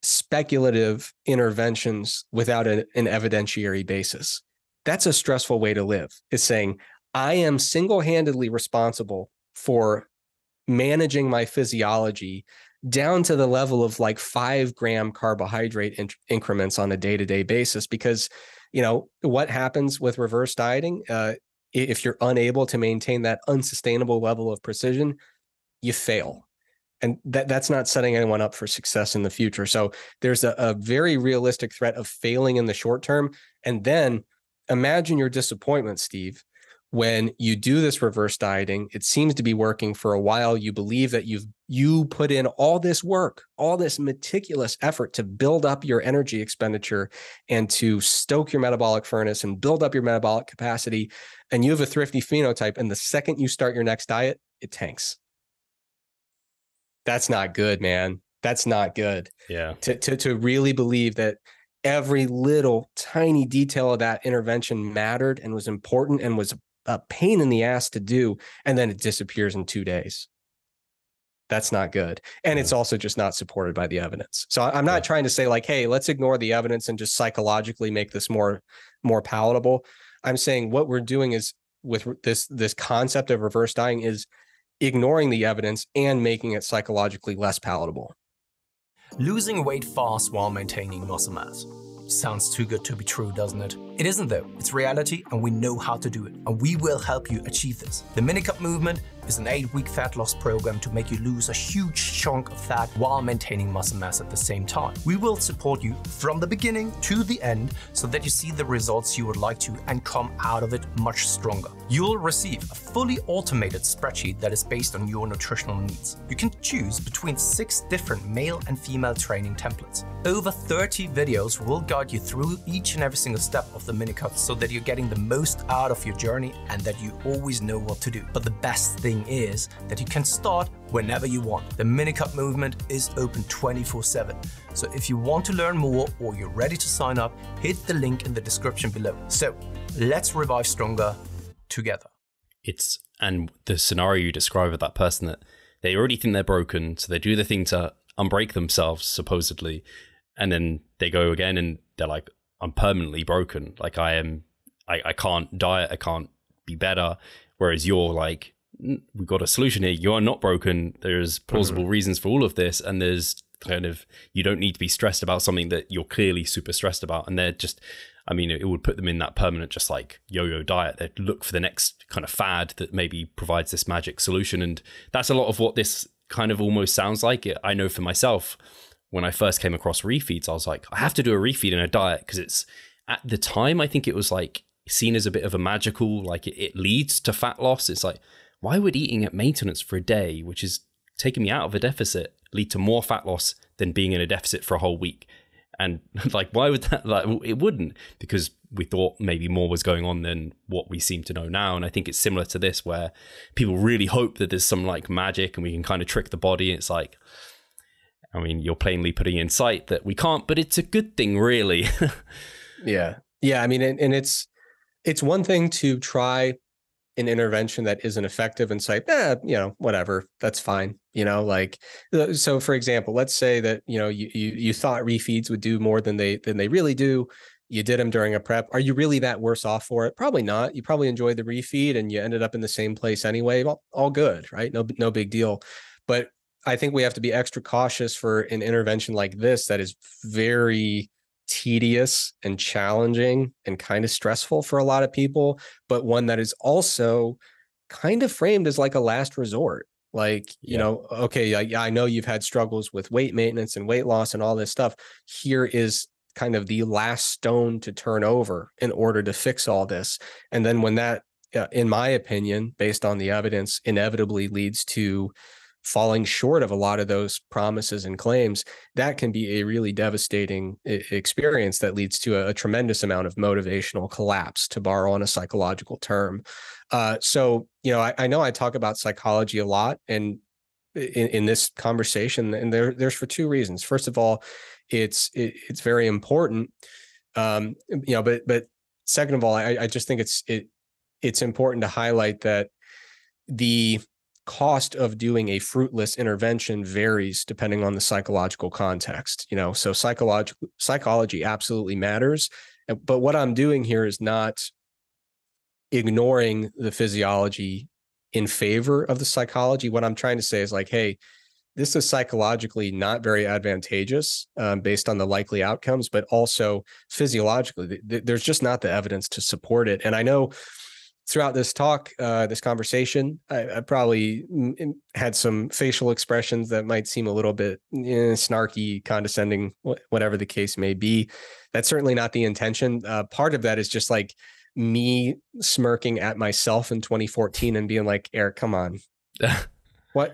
speculative interventions without an evidentiary basis. That's a stressful way to live. It's saying, I am single-handedly responsible for managing my physiology down to the level of like 5 gram carbohydrate increments on a day-to-day basis. Because, you know, what happens with reverse dieting, if you're unable to maintain that unsustainable level of precision, you fail. And that's not setting anyone up for success in the future. So there's a very realistic threat of failing in the short term. And then imagine your disappointment, Steve, when you do this reverse dieting. It seems to be working for a while. You believe that you put in all this work, all this meticulous effort to build up your energy expenditure and to stoke your metabolic furnace and build up your metabolic capacity. And you have a thrifty phenotype. And the second you start your next diet, it tanks. That's not good, man. That's not good. Yeah. To really believe that every little tiny detail of that intervention mattered and was important and was a pain in the ass to do, and then it disappears in 2 days. That's not good. And it's also just not supported by the evidence. So I'm not trying to say like, hey, let's ignore the evidence and just psychologically make this more palatable. I'm saying what we're doing is with this concept of reverse dieting is ignoring the evidence and making it psychologically less palatable. Losing weight fast while maintaining muscle mass. Sounds too good to be true, doesn't it? It isn't though. It's reality and we know how to do it. And we will help you achieve this. The Minicut Movement is an 8-week fat loss program to make you lose a huge chunk of fat while maintaining muscle mass at the same time. We will support you from the beginning to the end so that you see the results you would like to and come out of it much stronger. You'll receive a fully automated spreadsheet that is based on your nutritional needs. You can choose between 6 different male and female training templates. Over 30 videos will guide you through each and every single step of the Minicut so that you're getting the most out of your journey and that you always know what to do. But the best thing is that you can start whenever you want. The Minicut Movement is open 24/7. So if you want to learn more or you're ready to sign up, hit the link in the description below. So let's revive stronger together. And the scenario you describe of that person that they already think they're broken, so they do the thing to unbreak themselves supposedly, and then they go again and they're like, I'm permanently broken. Like I can't diet, I can't be better. Whereas you're like, we've got a solution here. You are not broken. There's plausible reasons for all of this. And there's kind of, you don't need to be stressed about something that you're clearly super stressed about. And they're just, I mean, it would put them in that permanent, just like yo-yo diet. They'd look for the next kind of fad that maybe provides this magic solution. And that's a lot of what this kind of almost sounds like. I know for myself, when I first came across refeeds, I was like, I have to do a refeed in a diet because it's, at the time, I think it was like seen as a bit of a magical, like it leads to fat loss. It's like, why would eating at maintenance for a day, which is taking me out of a deficit, lead to more fat loss than being in a deficit for a whole week? And like, why would that? Like, it wouldn't, because we thought maybe more was going on than what we seem to know now. And I think it's similar to this, where people really hope that there's some like magic and we can kind of trick the body. It's like, I mean, you're plainly putting in sight that we can't, but it's a good thing, really. Yeah. I mean, and it's one thing to try an intervention that isn't effective and say, whatever, that's fine. Like, so for example, let's say that, you thought refeeds would do more than they really do. You did them during a prep. Are you really that worse off for it? Probably not. You probably enjoyed the refeed and you ended up in the same place anyway. All good, right? No big deal. But I think we have to be extra cautious for an intervention like this that is very tedious and challenging and kind of stressful for a lot of people, but one that is also kind of framed as like a last resort. Like, okay, I know you've had struggles with weight maintenance and weight loss and all this stuff. Here is kind of the last stone to turn over in order to fix all this. And then when that, in my opinion, based on the evidence, inevitably leads to falling short of a lot of those promises and claims, that can be a really devastating experience that leads to a tremendous amount of motivational collapse, to borrow on a psychological term. So, I know I talk about psychology a lot and in this conversation, and there's for two reasons. First of all, it's very important, but second of all, I just think it's important to highlight that the cost of doing a fruitless intervention varies depending on the psychological context. So psychology absolutely matters. But what I'm doing here is not ignoring the physiology in favor of the psychology. What I'm trying to say is like, hey, this is psychologically not very advantageous based on the likely outcomes, but also physiologically, there's just not the evidence to support it. And I know throughout this talk, this conversation, I probably had some facial expressions that might seem a little bit snarky, condescending, whatever the case may be. That's certainly not the intention. Part of that is just like me smirking at myself in 2014 and being like, Eric, come on.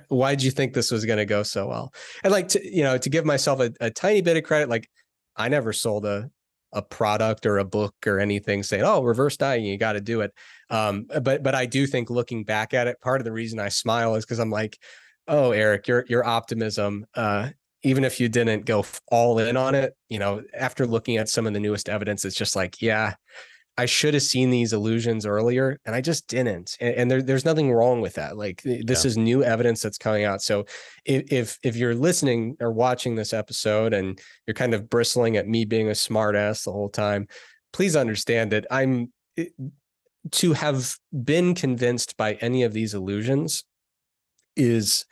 Why'd you think this was going to go so well? And like, to give myself a tiny bit of credit, like I never sold a product or a book or anything saying, oh, reverse dieting, you got to do it. But I do think looking back at it, part of the reason I smile is because I'm like, oh, Eric, your optimism, even if you didn't go all in on it, after looking at some of the newest evidence, it's just like, yeah, I should have seen these illusions earlier and I just didn't. And there's nothing wrong with that. Like this is new evidence that's coming out. So if you're listening or watching this episode and you're kind of bristling at me being a smart ass the whole time, please understand that to have been convinced by any of these illusions is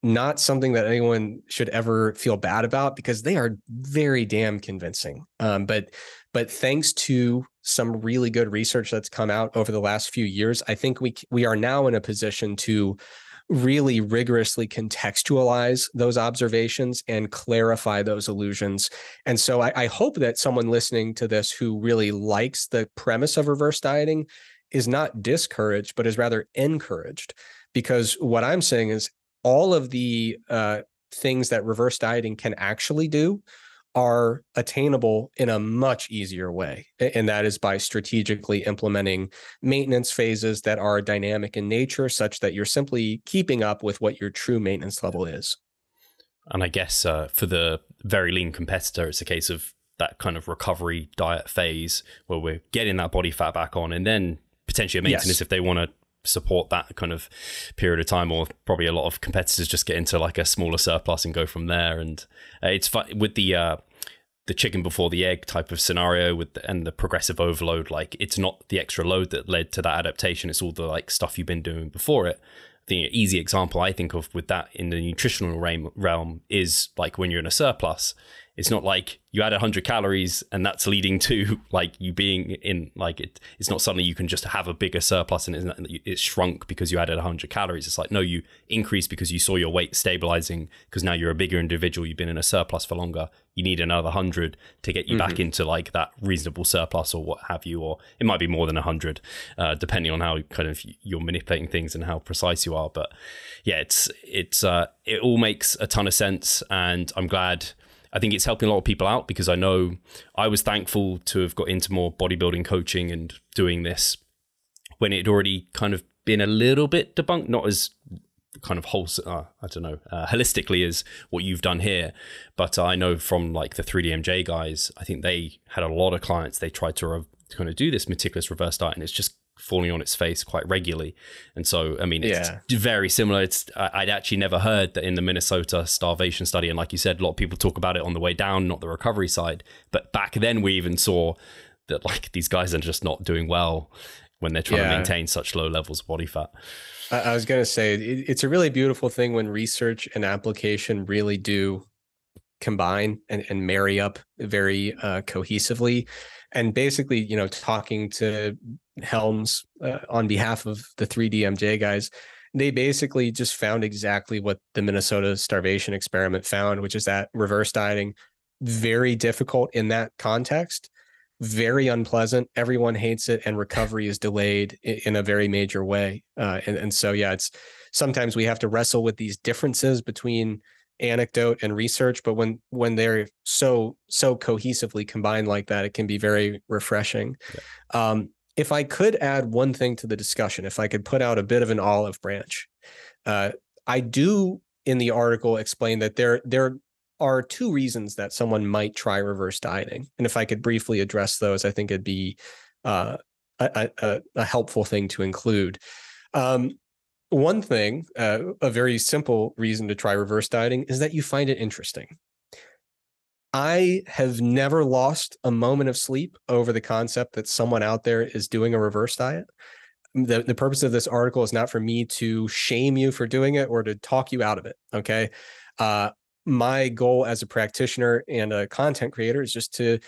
not something that anyone should ever feel bad about because they are very damn convincing. But thanks to some really good research that's come out over the last few years, I think we are now in a position to really rigorously contextualize those observations and clarify those illusions. And so I hope that someone listening to this who really likes the premise of reverse dieting is not discouraged, but is rather encouraged. Because what I'm saying is all of the things that reverse dieting can actually do are attainable in a much easier way. And that is by strategically implementing maintenance phases that are dynamic in nature, such that you're simply keeping up with what your true maintenance level is. And I guess for the very lean competitor, it's a case of that kind of recovery diet phase where we're getting that body fat back on, and then potentially a maintenance if they want to support that kind of period of time. Or probably a lot of competitors just get into like a smaller surplus and go from there. And it's fun with the chicken before the egg type of scenario and the progressive overload. Like it's not the extra load that led to that adaptation, it's all the like stuff you've been doing before it. The easy example I think of with that in the nutritional realm is like when you're in a surplus, it's not like you add 100 calories and that's leading to like you being in like it's not suddenly you can just have a bigger surplus and it's shrunk because you added 100 calories. It's like, no, you increase because you saw your weight stabilizing because now you're a bigger individual. You've been in a surplus for longer. You need another 100 to get you back into like that reasonable surplus or what have you, or it might be more than 100, depending on how kind of you're manipulating things and how precise you are. But yeah, it all makes a ton of sense, and I'm glad. I think it's helping a lot of people out because I know I was thankful to have got into more bodybuilding coaching and doing this when it had already kind of been a little bit debunked, not as kind of wholesome, holistically as what you've done here. But I know from like the 3DMJ guys, I think they had a lot of clients. They tried to kind of do this meticulous reverse diet and it's just falling on its face quite regularly. And so, I mean, it's Yeah. very similar. I'd actually never heard that in the Minnesota starvation study. And like you said, a lot of people talk about it on the way down, not the recovery side. But back then we even saw that like these guys are just not doing well when they're trying to maintain such low levels of body fat. I was going to say, it's a really beautiful thing when research and application really do combine and marry up very cohesively. And basically, you know, talking to Helms on behalf of the 3DMJ guys, they basically just found exactly what the Minnesota starvation experiment found, which is that reverse dieting, very difficult in that context, very unpleasant. Everyone hates it, and recovery is delayed in a very major way. And so, yeah, it's sometimes we have to wrestle with these differences between anecdote and research, but when they're so cohesively combined like that, it can be very refreshing. Yeah. If I could add one thing to the discussion, if I could put out a bit of an olive branch, I do in the article explain that there are two reasons that someone might try reverse dieting, and if I could briefly address those, I think it'd be a helpful thing to include. One thing, a very simple reason to try reverse dieting is that you find it interesting. I have never lost a moment of sleep over the concept that someone out there is doing a reverse diet. The purpose of this article is not for me to shame you for doing it or to talk you out of it. Okay. My goal as a practitioner and a content creator is just to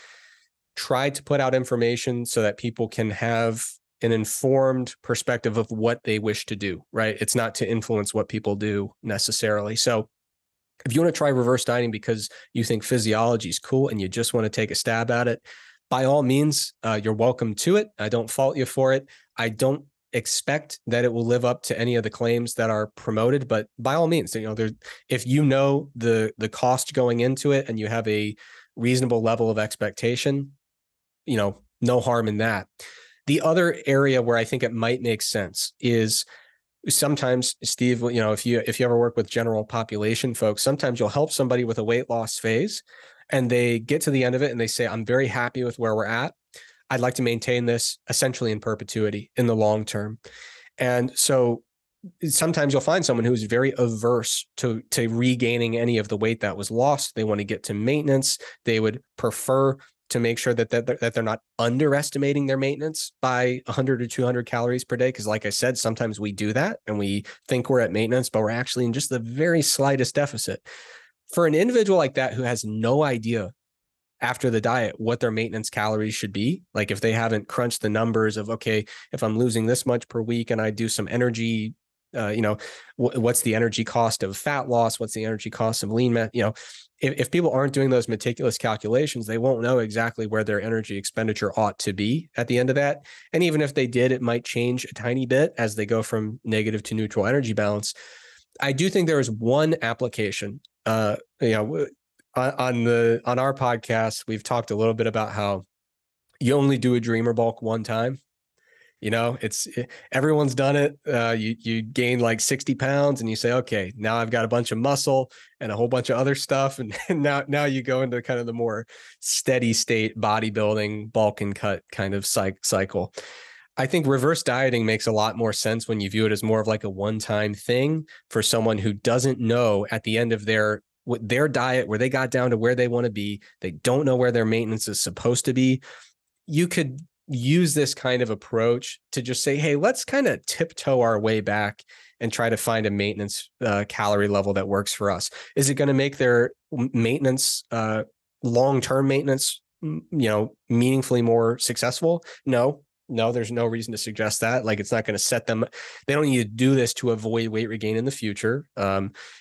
try to put out information so that people can have an informed perspective of what they wish to do, right? It's not to influence what people do necessarily. So if you want to try reverse dieting because you think physiology is cool and you just want to take a stab at it, by all means, you're welcome to it. I don't fault you for it. I don't expect that it will live up to any of the claims that are promoted, but by all means, you know, if you know the cost going into it and you have a reasonable level of expectation, you know, no harm in that. The other area where I think it might make sense is sometimes, Steve, you know, if you ever work with general population folks, sometimes you'll help somebody with a weight loss phase and they get to the end of it and they say, I'm very happy with where we're at. I'd like to maintain this essentially in perpetuity in the long term. And so sometimes you'll find someone who's very averse to regaining any of the weight that was lost. They want to get to maintenance. They would prefer to make sure that they're not underestimating their maintenance by 100 or 200 calories per day. Because like I said, sometimes we do that and we think we're at maintenance, but we're actually in just the very slightest deficit. For an individual like that who has no idea after the diet what their maintenance calories should be, like if they haven't crunched the numbers of, okay, if I'm losing this much per week and I do some energy, you know, what's the energy cost of fat loss? What's the energy cost of lean mass? You know, if people aren't doing those meticulous calculations, they won't know exactly where their energy expenditure ought to be at the end of that. And even if they did, it might change a tiny bit as they go from negative to neutral energy balance. I do think there is one application, you know, on our podcast, we've talked a little bit about how you only do a dreamer bulk one time. You know, everyone's done it. You gain like 60 pounds and you say, okay, now I've got a bunch of muscle and a whole bunch of other stuff. And now you go into kind of the more steady state bodybuilding, bulk and cut kind of cycle. I think reverse dieting makes a lot more sense when you view it as more of like a one-time thing for someone who doesn't know at the end of their diet where they got down to where they want to be. They don't know where their maintenance is supposed to be. You could use this kind of approach to just say, hey, let's kind of tiptoe our way back and try to find a maintenance calorie level that works for us. Is it going to make their maintenance, long-term maintenance, you know, meaningfully more successful? No, there's no reason to suggest that. Like, it's not going to set them, they don't need to do this to avoid weight regain in the future.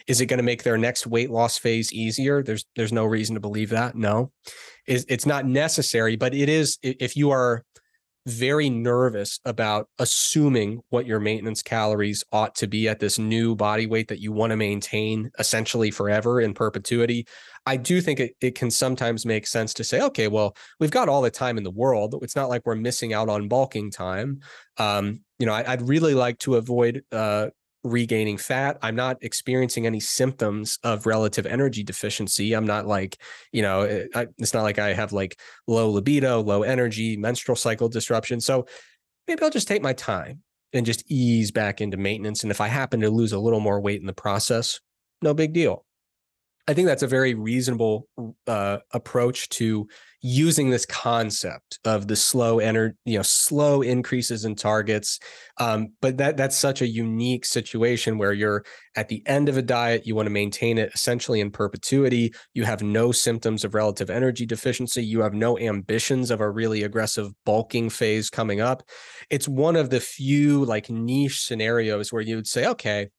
Is it going to make their next weight loss phase easier? There's no reason to believe that. No, it's not necessary, but it is, if you are very nervous about assuming what your maintenance calories ought to be at this new body weight that you want to maintain essentially forever in perpetuity, I do think it can sometimes make sense to say, okay, well, we've got all the time in the world. It's not like we're missing out on bulking time. You know, I'd really like to avoid regaining fat. I'm not experiencing any symptoms of relative energy deficiency. I'm not like, you know, it's not like I have like low libido, low energy, menstrual cycle disruption. So maybe I'll just take my time and just ease back into maintenance. And if I happen to lose a little more weight in the process, no big deal. I think that's a very reasonable approach to using this concept of the slow slow increases in targets. But that's such a unique situation where you're at the end of a diet, you want to maintain it essentially in perpetuity. You have no symptoms of relative energy deficiency. You have no ambitions of a really aggressive bulking phase coming up. It's one of the few like niche scenarios where you would say, okay,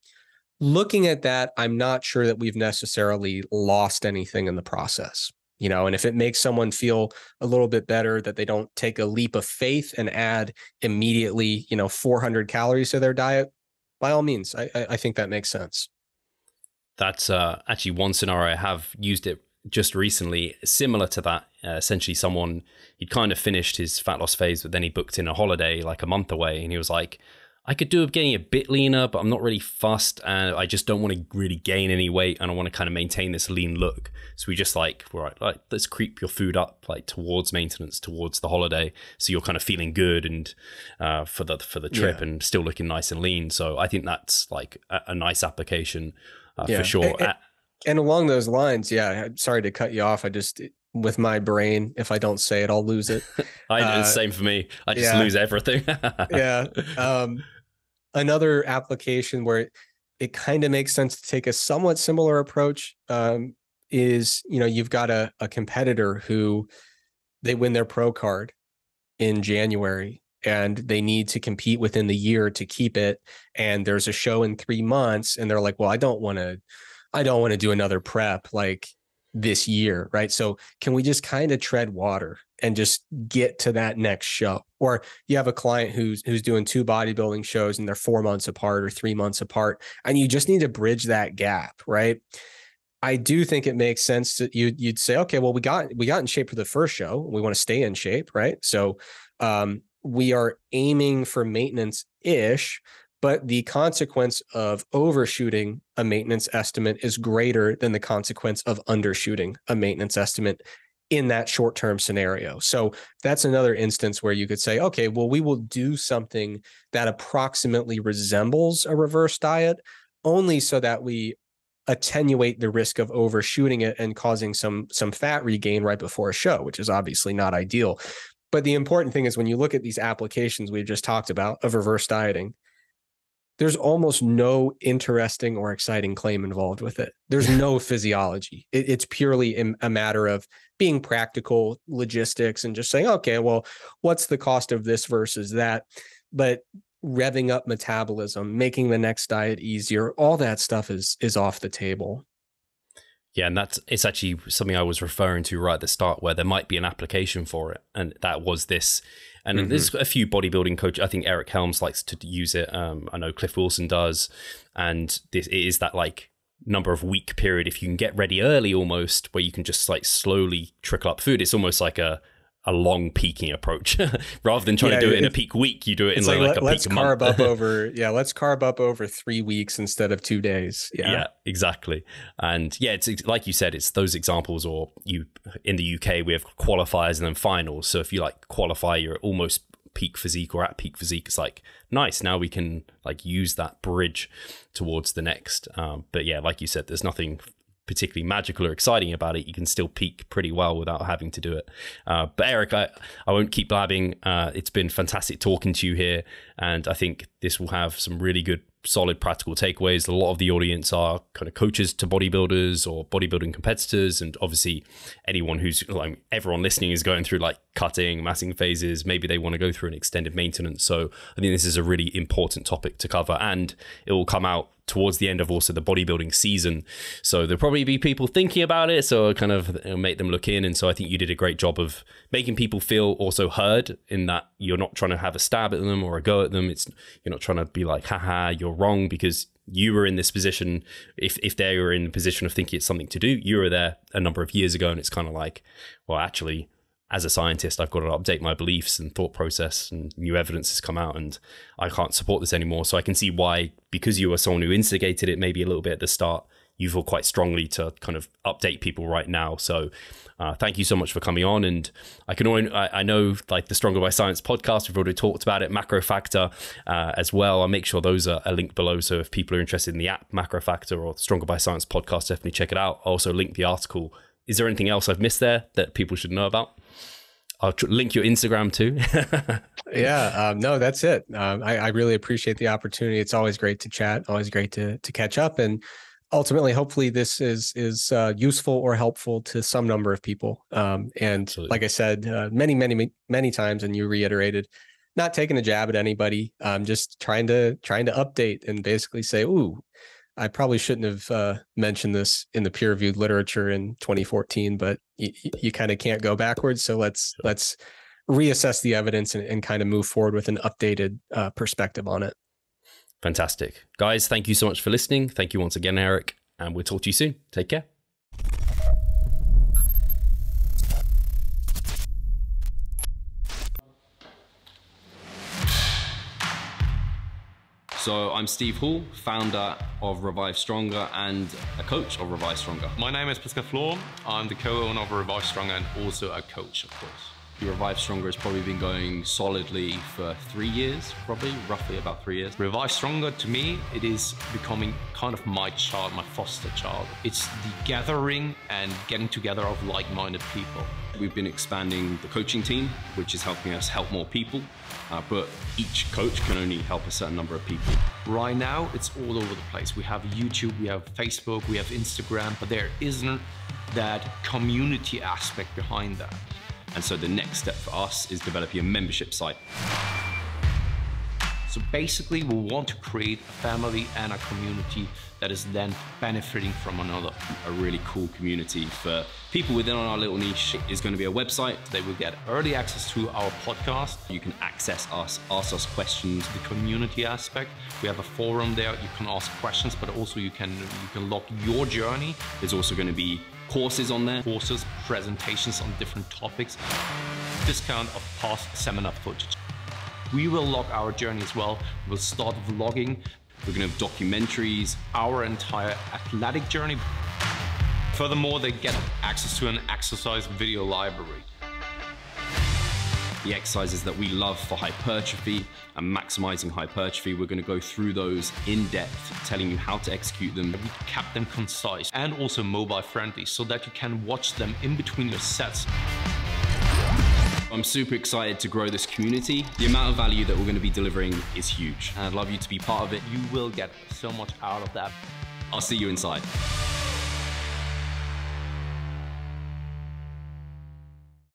looking at that, I'm not sure that we've necessarily lost anything in the process, and if it makes someone feel a little bit better that they don't take a leap of faith and add immediately, 400 calories to their diet, by all means, I think that makes sense. That's actually one scenario I have used it just recently, similar to that. Essentially, he'd kind of finished his fat loss phase, but then he booked in a holiday like a month away, and he was like, I could do with getting a bit leaner, but I'm not really fussed, and I just don't want to really gain any weight, and I want to kind of maintain this lean look. So we just let's creep your food up like towards maintenance, towards the holiday, so you're kind of feeling good and for the trip, and still looking nice and lean. So I think that's like a nice application for sure. And along those lines, sorry to cut you off. With my brain, if I don't say it, I'll lose it. Same for me. I just lose everything. Another application where it kind of makes sense to take a somewhat similar approach is, you've got a competitor who they win their pro card in January and they need to compete within the year to keep it. And there's a show in 3 months and they're like, well, I don't want to do another prep like this year, right? So can we just kind of tread water and just get to that next show? Or you have a client who's doing 2 bodybuilding shows and they're 4 months apart or 3 months apart, and you just need to bridge that gap, right? I do think it makes sense that you'd say, okay, well, we got in shape for the first show. We want to stay in shape, right? So we are aiming for maintenance-ish, but the consequence of overshooting a maintenance estimate is greater than the consequence of undershooting a maintenance estimate in that short-term scenario. So that's another instance where you could say, okay, well, we will do something that approximately resembles a reverse diet only so that we attenuate the risk of overshooting it and causing some fat regain right before a show, which is obviously not ideal. But the important thing is when you look at these applications we've just talked about of reverse dieting, there's almost no interesting or exciting claim involved with it. There's no physiology. It's purely a matter of being practical, logistics, and just saying, okay, well, what's the cost of this versus that? But revving up metabolism, making the next diet easier, all that stuff is off the table. Yeah, and it's actually something I was referring to right at the start, where there might be an application for it, and that was this. And there's a few bodybuilding coaches. I think Eric Helms likes to use it. I know Cliff Wilson does, and it is that like number of week period. If you can get ready early, almost where you can just like slowly trickle up food. It's almost like a long peaking approach rather than trying to do it in a peak week. You do it in like a let's peak carb month. Let's carb up over 3 weeks instead of 2 days. Yeah, exactly. And yeah, it's like you said, it's those examples, or in the UK, we have qualifiers and then finals. So if you like qualify, you're almost peak physique or at peak physique. It's like, nice. Now we can like use that bridge towards the next. But yeah, like you said, there's nothing particularly magical or exciting about it. You can still peak pretty well without having to do it. But Eric, I won't keep blabbing. It's been fantastic talking to you here, and I think this will have some really good, solid, practical takeaways. A lot of the audience are kind of coaches to bodybuilders or bodybuilding competitors, and obviously anyone who's like, everyone listening is going through like cutting, massing phases. Maybe they want to go through an extended maintenance. So I think this is a really important topic to cover, and it will come out towards the end of also the bodybuilding season. So there'll probably be people thinking about it. So kind of make them look in. And so I think you did a great job of making people feel also heard, in that you're not trying to have a stab at them or a go at them. You're not trying to be like, haha, you're wrong, because you were in this position. If they were in the position of thinking it's something to do, you were there a number of years ago. And it's kind of like, well, actually, as a scientist, I've got to update my beliefs and thought process, and new evidence has come out and I can't support this anymore. So I can see why, because you were someone who instigated it maybe a little bit at the start, you feel quite strongly to kind of update people right now. So thank you so much for coming on. And I know like the Stronger by Science podcast, we've already talked about it, Macro Factor as well. I'll make sure those are linked below. So if people are interested in the app Macro Factor or Stronger by Science podcast, definitely check it out. I'll also link the article. Is there anything else I've missed there that people should know about? I'll link your Instagram too. Yeah, no, that's it. I really appreciate the opportunity. It's always great to chat, always great to catch up. And ultimately, hopefully this is useful or helpful to some number of people. And Absolutely. Like I said, many times, and you reiterated, not taking a jab at anybody, just trying to update and basically say, ooh, I probably shouldn't have mentioned this in the peer-reviewed literature in 2014, but you kind of can't go backwards. So let's reassess the evidence and kind of move forward with an updated perspective on it. Fantastic. Guys, thank you so much for listening. Thank you once again, Eric, and we'll talk to you soon. Take care. So I'm Steve Hall, founder of Revive Stronger and a coach of Revive Stronger. My name is Trexler. I'm the co-owner of Revive Stronger and also a coach, of course. Revive Stronger has probably been going solidly for 3 years, roughly about 3 years. Revive Stronger, to me, it is becoming kind of my child, my foster child. It's the gathering and getting together of like-minded people. We've been expanding the coaching team, which is helping us help more people, but each coach can only help a certain number of people. Right now, it's all over the place. We have YouTube, we have Facebook, we have Instagram, but there isn't that community aspect behind that. And so the next step for us is developing a membership site. So basically, we want to create a family and a community that is then benefiting from another. A really cool community for people within our little niche is going to be a website. They will get early access to our podcast. You can access us, ask us questions. The community aspect, we have a forum there. You can ask questions, but also you can log your journey. There's also going to be courses on there. Courses, presentations on different topics. Discount of past seminar footage. We will log our journey as well. We'll start vlogging. We're going to have documentaries. Our entire athletic journey. Furthermore, they get access to an exercise video library. The exercises that we love for hypertrophy and maximizing hypertrophy, we're going to go through those in depth, telling you how to execute them. We kept them concise and also mobile friendly so that you can watch them in between your sets. I'm super excited to grow this community. The amount of value that we're going to be delivering is huge, and I'd love you to be part of it. You will get so much out of that. I'll see you inside.